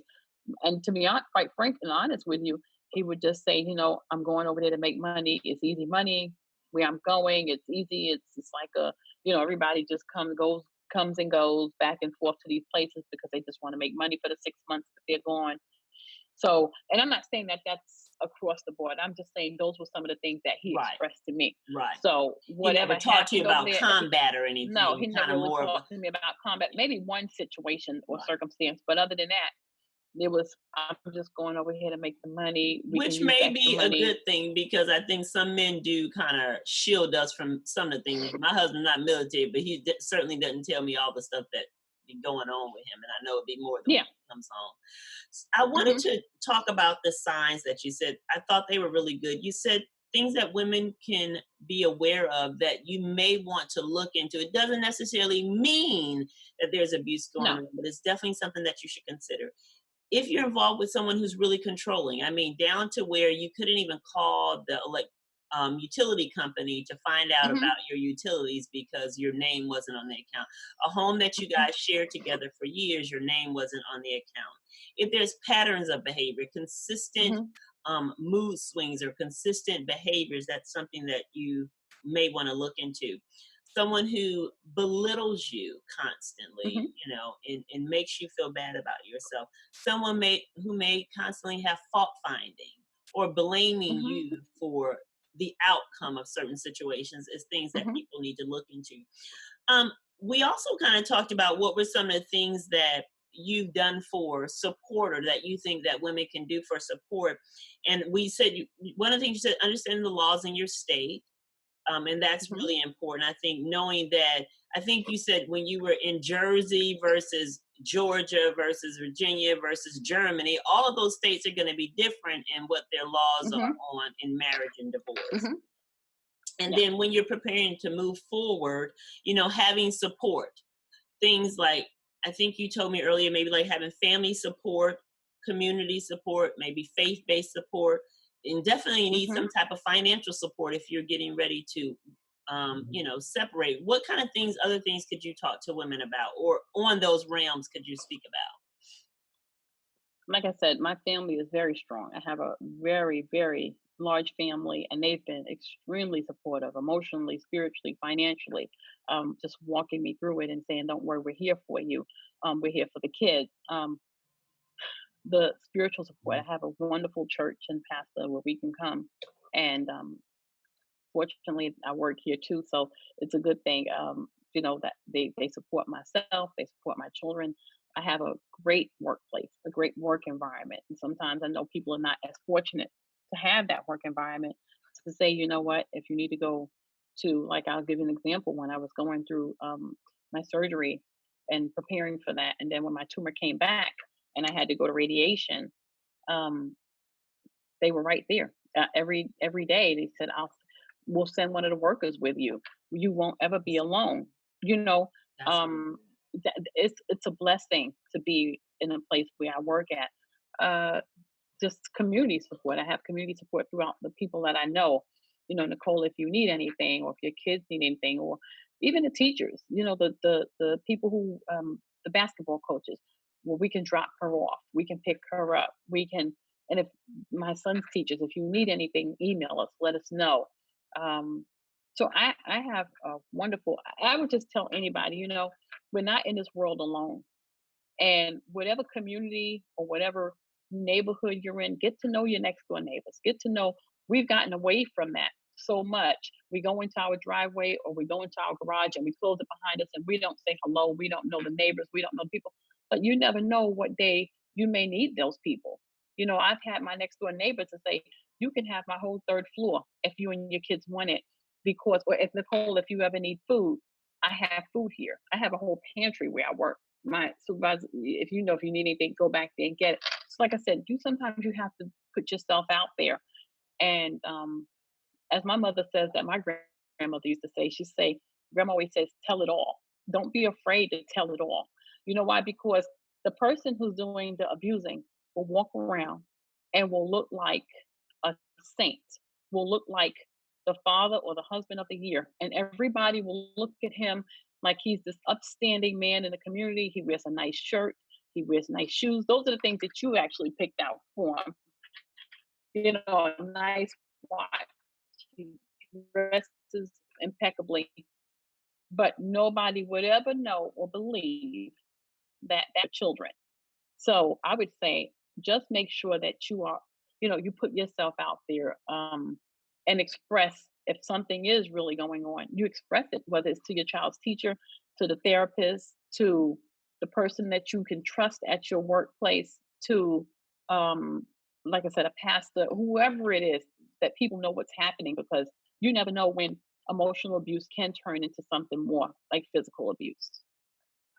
and to be quite frank and honest with you, he would just say, I'm going over there to make money. It's easy money. Where I'm going, it's easy. It's like everybody just comes and goes back and forth to these places because they just want to make money for the 6 months that they're gone. So, and I'm not saying that that's across the board. I'm just saying those were some of the things that he on? Right, expressed to me. right. So, He never whatever talked to you happened over about there, combat or no, anything, he never kind of really more of a talked to me about combat. Maybe one situation or right. circumstance, but other than that, it was, I'm just going over here to make the money. We can Which use the may extra be a money. good thing because I think some men do kind of shield us from some of the things. My husband's not military, but certainly doesn't tell me all the stuff that be going on with him, and I know it'd be more than when Yeah. he comes home. I wanted Hmm. to talk about the signs that you said. I thought they were really good. You said things that women can be aware of that you may want to look into. It doesn't necessarily mean that there's abuse going No. on, but it's definitely something that you should consider if you're involved with someone who's really controlling. I mean, down to where you couldn't even call the utility company to find out Hmm. about your utilities because your name wasn't on the account. A home that you guys shared together for years, your name wasn't on the account. If there's patterns of behavior, consistent Hmm. mood swings or consistent behaviors, that's something that you may want to look into. Someone who belittles you constantly, Hmm. and makes you feel bad about yourself. Someone who may constantly have fault finding or blaming Hmm. you for the outcome of certain situations is things that Hmm. people need to look into. We also kind of talked about what were some of the things that you've done for support or that you think that women can do for support. And we said one of the things you said, understanding the laws in your state. And that's Hmm. really important. I think knowing that, I think you said when you were in Jersey versus Georgia versus Virginia versus Germany, all of those states are going to be different in what their laws Hmm. are on in marriage and divorce. Hmm. And Yeah. then when you're preparing to move forward, having support, things like, I think you told me earlier, maybe like having family support, community support, maybe faith based support, and definitely you need Hmm. some type of financial support if you're getting ready to, separate. What kind of things, other things could you talk to women about, or on those realms could you speak about? Like I said, my family is very strong. I have a very, very large family, and they've been extremely supportive emotionally, spiritually, financially, just walking me through it and saying, "Don't worry, we're here for you. We're here for the kids." The spiritual support. I have a wonderful church and pastor where we can come, and fortunately, I work here too, so it's a good thing. That they support myself, they support my children. I have a great workplace, a great work environment, and sometimes I know people are not as fortunate to have that work environment to say, you know what, if you need to go to, like, I'll give you an example. When I was going through my surgery and preparing for that, and then when my tumor came back and I had to go to radiation, um, they were right there. Every day they said, we'll send one of the workers with you. You won't ever be alone." You know, That's um, it's a blessing to be in a place where I work at. Just community support. I have community support throughout the people that I know. Nicole, if you need anything, or if your kids need anything, or even the teachers. The people who the basketball coaches. Well, we can drop her off. We can pick her up. We can, and if my son's teachers, if you need anything, email us, let us know. Um, so I have a wonderful, I would just tell anybody, we're not in this world alone. And whatever community or whatever neighborhood you're in, get to know your next door neighbors. Get to know, we've gotten away from that so much. We go into our driveway or we go into our garage and we close it behind us and we don't say hello. We don't know the neighbors. We don't know people. But you never know what day you may need those people. I've had my next door neighbor to say, you can have my whole third floor if you and your kids want it. Because, or if Nicole, if you ever need food, I have food here. I have a whole pantry where I work. My supervisor, if you need anything, go back there and get it. So like I said, sometimes you have to put yourself out there. And as my mother says, that my grandmother used to say, grandma always says, tell it all. Don't be afraid to tell it all. You know why? Because the person who's doing the abusing will walk around and will look like a saint, will look like the father or the husband of the year. And everybody will look at him like he's this upstanding man in the community. He wears a nice shirt, he wears nice shoes. Those are the things that you actually picked out for him. A nice watch. He dresses impeccably, but nobody would ever know or believe that children. So I would say just make sure that you put yourself out there, and express if something is really going on. You express it, whether it's to your child's teacher, to the therapist, to the person that you can trust at your workplace, to, like I said, a pastor, whoever it is, that people know what's happening, because you never know when emotional abuse can turn into something more like physical abuse.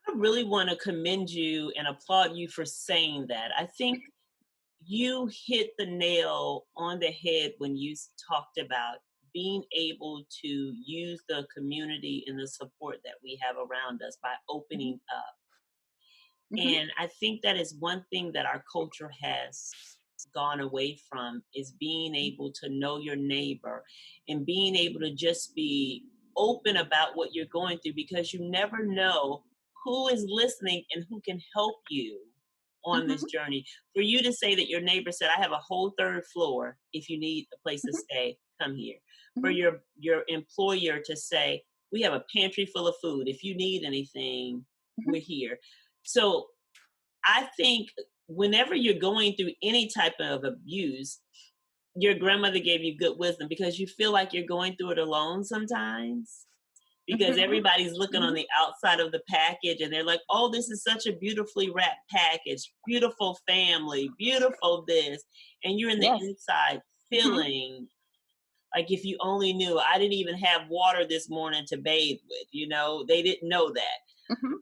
I really want to commend you and applaud you for saying that. I think you hit the nail on the head when you talked about being able to use the community and the support that we have around us by Hmm. opening up. Hmm. And I think that is one thing that our culture has gone away from, is being able to know your neighbor and being able to just be open about what you're going through, because you never know who is listening and who can help you on this Hmm. journey. For you to say that your neighbor said, I have a whole third floor, if you need a place to Hmm. stay, come here. For Hmm. your employer to say, we have a pantry full of food, if you need anything, Hmm. we're here. So I think whenever you're going through any type of abuse, your grandmother gave you good wisdom, because you feel like you're going through it alone sometimes, because Hmm. everybody's looking on Hmm. the outside of the package and they're like, oh, this is such a beautifully wrapped package, beautiful family, beautiful this. And you're in the Yes. inside Hmm. feeling like, if you only knew, I didn't even have water this morning to bathe with, they didn't know that. Hmm.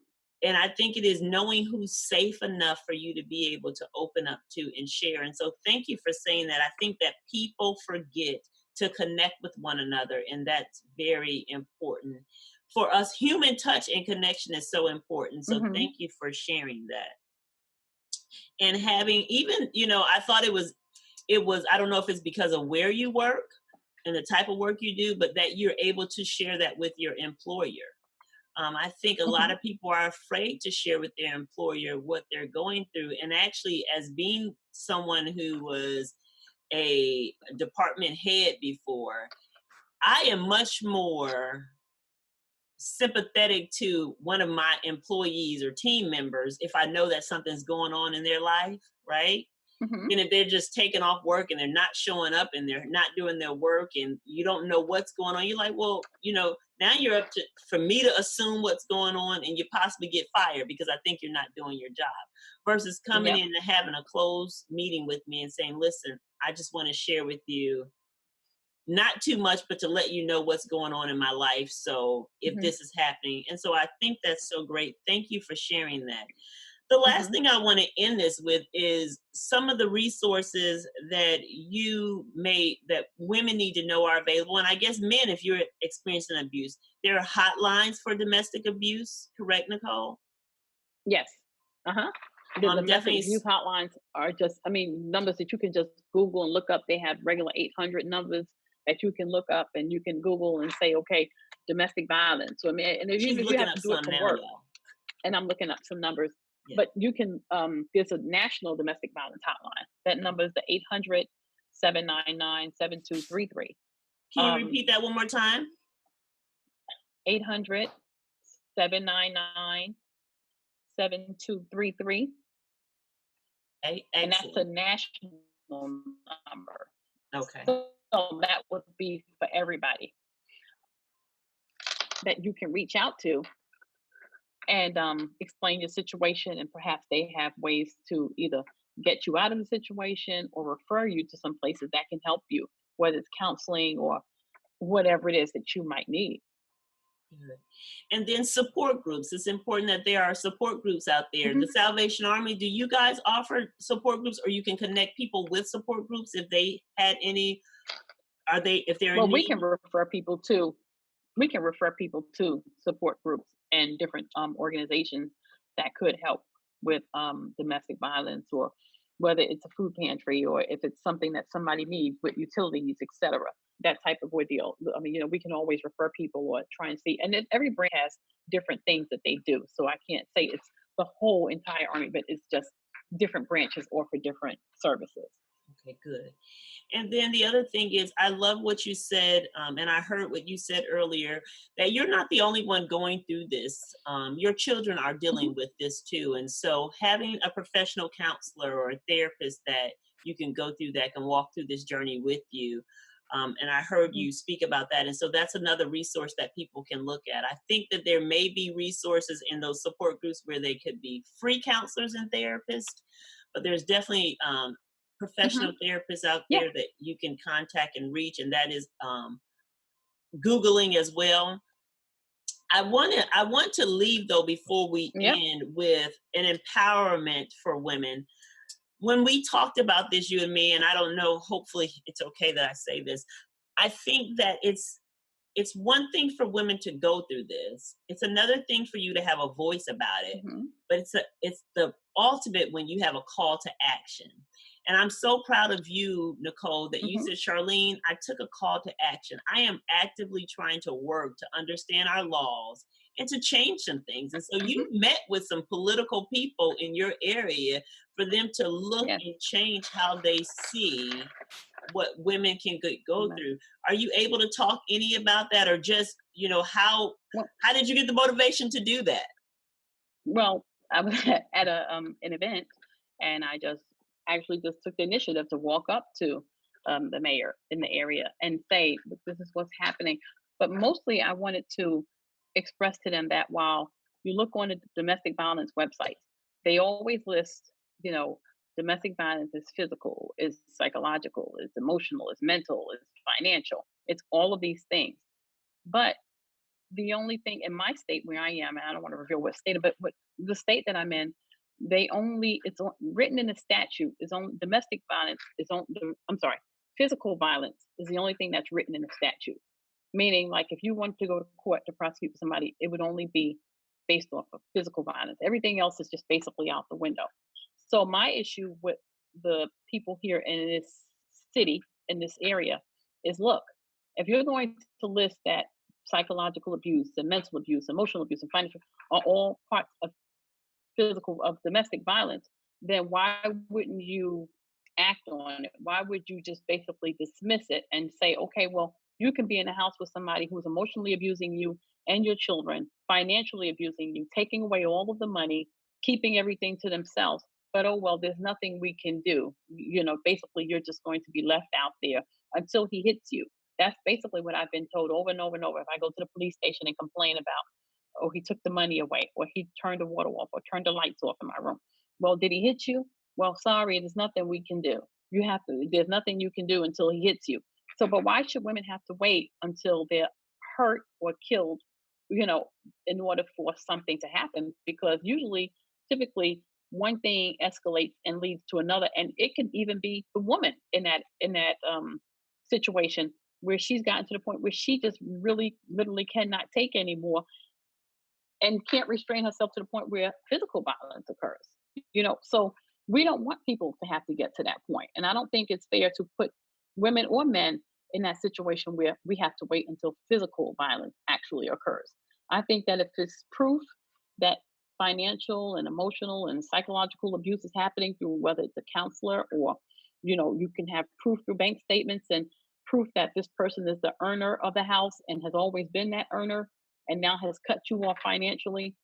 And I think it is knowing who's safe enough for you to be able to open up to and share. And so thank you for saying that. I think that people forget to connect with one another, and that's very important for us. Human touch and connection is so important. So Hmm. thank you for sharing that. And having, even, I thought it was, I don't know if it's because of where you work and the type of work you do, but that you're able to share that with your employer. I think a lot Hmm. of people are afraid to share with their employer what they're going through. And actually, as being someone who was a department head before, I am much more sympathetic to one of my employees or team members if I know that something's going on in their life, right? Hmm. And if they're just taking off work and they're not showing up and they're not doing their work and you don't know what's going on, you're like, well, now you're up to for me to assume what's going on, and you possibly get fired because I think you're not doing your job. Versus coming Yep. in and having a closed meeting with me and saying, listen, I just want to share with you, not too much, but to let you know what's going on in my life. So if Hmm. this is happening. And so I think that's so great. Thank you for sharing that. The last Hmm. thing I want to end this with is some of the resources that you made that women need to know are available. And I guess men, if you're experiencing abuse, there are hotlines for domestic abuse, correct, Nicole? Yes. Uh-huh. The domestic Definitely. abuse hotlines are just, I mean, numbers that you can just Google and look up. They have regular 800 numbers that you can look up and you can Google and say, okay, domestic violence. So, I mean, and She's even if you looking have up to do it some from now, work, y'all. and I'm looking up some numbers. Yeah. But you can, there's a national domestic violence hotline. That number is the 800-799-7233. Can you repeat that one more time? 800-799-7233. And that's a Excellent. national number. Okay. So that would be for everybody that you can reach out to and explain your situation, and perhaps they have ways to either get you out of the situation or refer you to some places that can help you, whether it's counseling or whatever it is that you might need. Good. And then support groups. It's important that there are support groups out there. The Mhm. Salvation Army, do you guys offer support groups, or you can connect people with support groups if they had any? Are they, if they're in Well, need? we can refer people to support groups and different organizations that could help with domestic violence, or whether it's a food pantry or if it's something that somebody needs with utilities, etc. That type of ordeal. I mean, we can always refer people or try and see. And then every brand has different things that they do. So I can't say it's the whole entire army, but it's just different branches offer different services. Okay, good. And then the other thing is, I love what you said, and I heard what you said earlier, that you're not the only one going through this. Your children are Mhm. dealing with this too. And so, having a professional counselor or a therapist that you can go through, that can walk through this journey with you. And I heard Mhm. you speak about that. And so, that's another resource that people can look at. I think that there may be resources in those support groups where they could be free counselors and therapists, but there's definitely Mhm. professional therapists out Yeah. there that you can contact and reach, and that is Googling as well. I want to leave though before we Yep. end with an empowerment for women. When we talked about this, you and me, and I don't know, hopefully it's okay that I say this. I think that it's one thing for women to go through this. It's another thing for you to have a voice about it. Mhm. But it's the ultimate when you have a call to action. And I'm so proud of you, Nicole, that you Mhm. said, Charlene, I took a call to action. I am actively trying to work to understand our laws and to change some things. And so Mhm. you met with some political people in your area for them to look Yes. and change how they see what women can go Amen. through. Are you able to talk any about that, or just, Well, how did you get the motivation to do that? well, I was at a an event, and I just actually just took the initiative to walk up to the mayor in the area and say, "Look, this is what's happening." But mostly, I wanted to express to them that while you look on the domestic violence websites, they always list, you know, domestic violence is physical, is psychological, is emotional, is mental, is financial. It's all of these things. But the only thing in my state where I am, and I don't want to reveal what state, but what the state that I'm in, they only written in the statute is on domestic violence is on. I'm sorry, physical violence is the only thing that's written in the statute. Meaning, like if you want to go to court to prosecute somebody, it would only be based off of physical violence. Everything else is just basically out the window. So my issue with the people here in this city, in this area, is look, if you're going to list that psychological abuse and mental abuse, emotional abuse, and financial are all parts of physical of domestic violence, then why wouldn't you act on it? Why would you just basically dismiss it and say, okay, well, you can be in a house with somebody who's emotionally abusing you and your children, financially abusing you, taking away all of the money, keeping everything to themselves. But oh well, there's nothing we can do. Basically, you're just going to be left out there until he hits you. That's basically what I've been told over and over and over. If I go to the police station and complain about, or he took the money away, or he turned the water off, or turned the lights off in my room. Well, did he hit you? Well, sorry, there's nothing we can do. There's nothing you can do until he hits you. So, but why should women have to wait until they're hurt or killed, you know, in order for something to happen? Because usually, typically, one thing escalates and leads to another, and it can even be the woman in that situation where she's gotten to the point where she just really literally cannot take anymore and can't restrain herself to the point where physical violence occurs. So we don't want people to have to get to that point. And I don't think it's fair to put women or men in that situation where we have to wait until physical violence actually occurs. I think that if it's proof that financial and emotional and psychological abuse is happening through whether it's a counselor or, you can have proof through bank statements and proof that this person is the earner of the house and has always been that earner and now has cut you off financially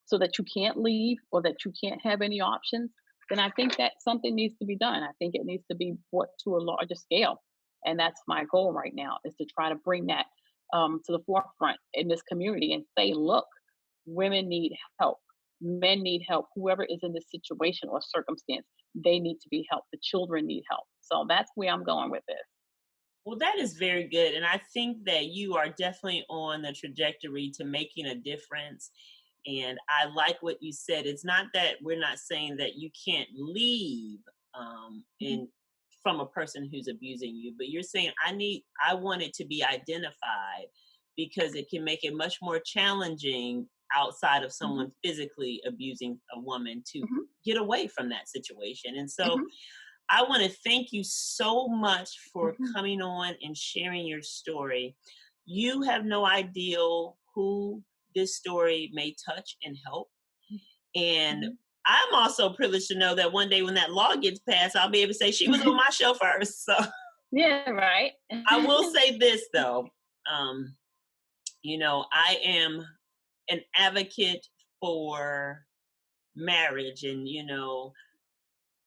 so that you can't leave or that you can't have any options, then I think that something needs to be done. I think it needs to be brought to a larger scale. And that's my goal right now is to try to bring that to the forefront in this community and say, look, women need help. Men need help. Whoever is in this situation or circumstance, they need to be helped. The children need help. So that's where I'm going with this. Well, that is very good. And I think that you are definitely on the trajectory to making a difference. And I like what you said. It's not that we're not saying that you can't leave Mhm, in from a person who's abusing you, but you're saying I want it to be identified because it can make it much more challenging outside of mhm, someone physically abusing a woman to mhm, get away from that situation. And so mhm, I want to thank you so much for mhm, coming on and sharing your story. You have no idea who this story may touch and help. And mhm. I'm also privileged to know that one day when that law gets passed, I'll be able to say she was on my show first. So Yeah, right. I will say this though. Um, I am an advocate for marriage, and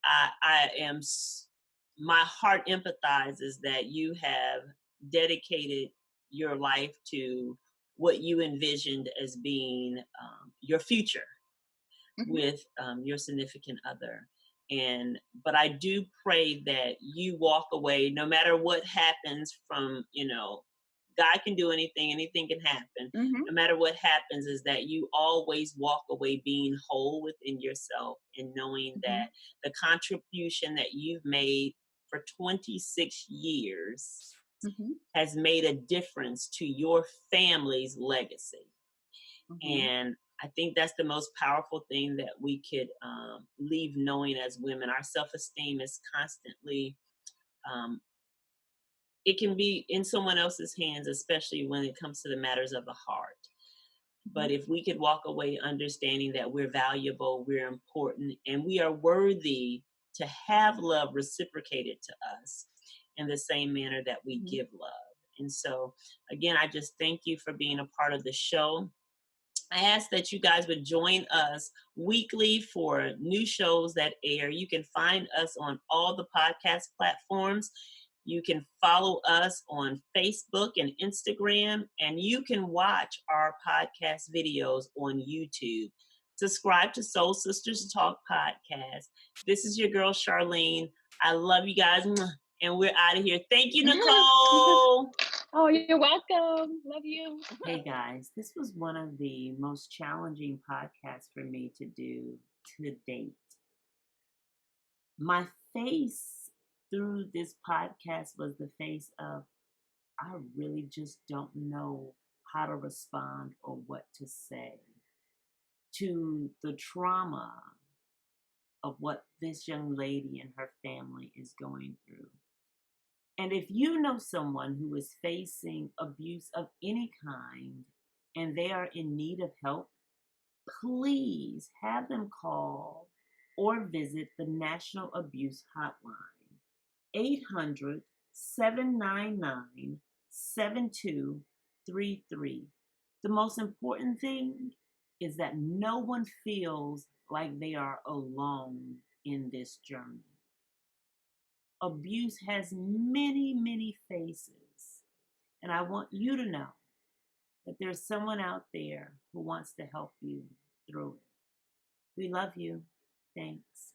I am, my heart empathizes that you have dedicated your life to what you envisioned as being your future Mhm, with your significant other. But I do pray that you walk away no matter what happens from, God can do anything, anything can happen. mhm, No matter what happens, is that you always walk away being whole within yourself and knowing that mhm, the contribution that you've made for 26 years mhm, has made a difference to your family's legacy. mhm, And I think that's the most powerful thing that we could leave knowing as women. Our self esteem is constantly, um, it can be in someone else's hands, especially when it comes to the matters of the heart. mhm, But if we could walk away understanding that we're valuable, we're important, and we are worthy to have love reciprocated to us in the same manner that we mhm. give love. And so, again, I just thank you for being a part of the show. I ask that you guys would join us weekly for new shows that air. You can find us on all the podcast platforms. You can follow us on Facebook and Instagram, and you can watch our podcast videos on YouTube. Subscribe to Soul Sisters Talk Podcast. This is your girl, Charlene. I love you guys, and we're out of here. Thank you, Nicole. Oh, you're welcome. Love you. Hey guys, this was one of the most challenging podcasts for me to do to date. My face through this podcast was the face of, I really just don't know how to respond or what to say to the trauma of what this young lady and her family is going through. And if you know someone who is facing abuse of any kind and they are in need of help, please have them call or visit the National Abuse Hotline, 800-799-7233. The most important thing is that no one feels like they are alone in this journey. Abuse has many, many faces, and I want you to know that there's someone out there who wants to help you through it. We love you. Thanks.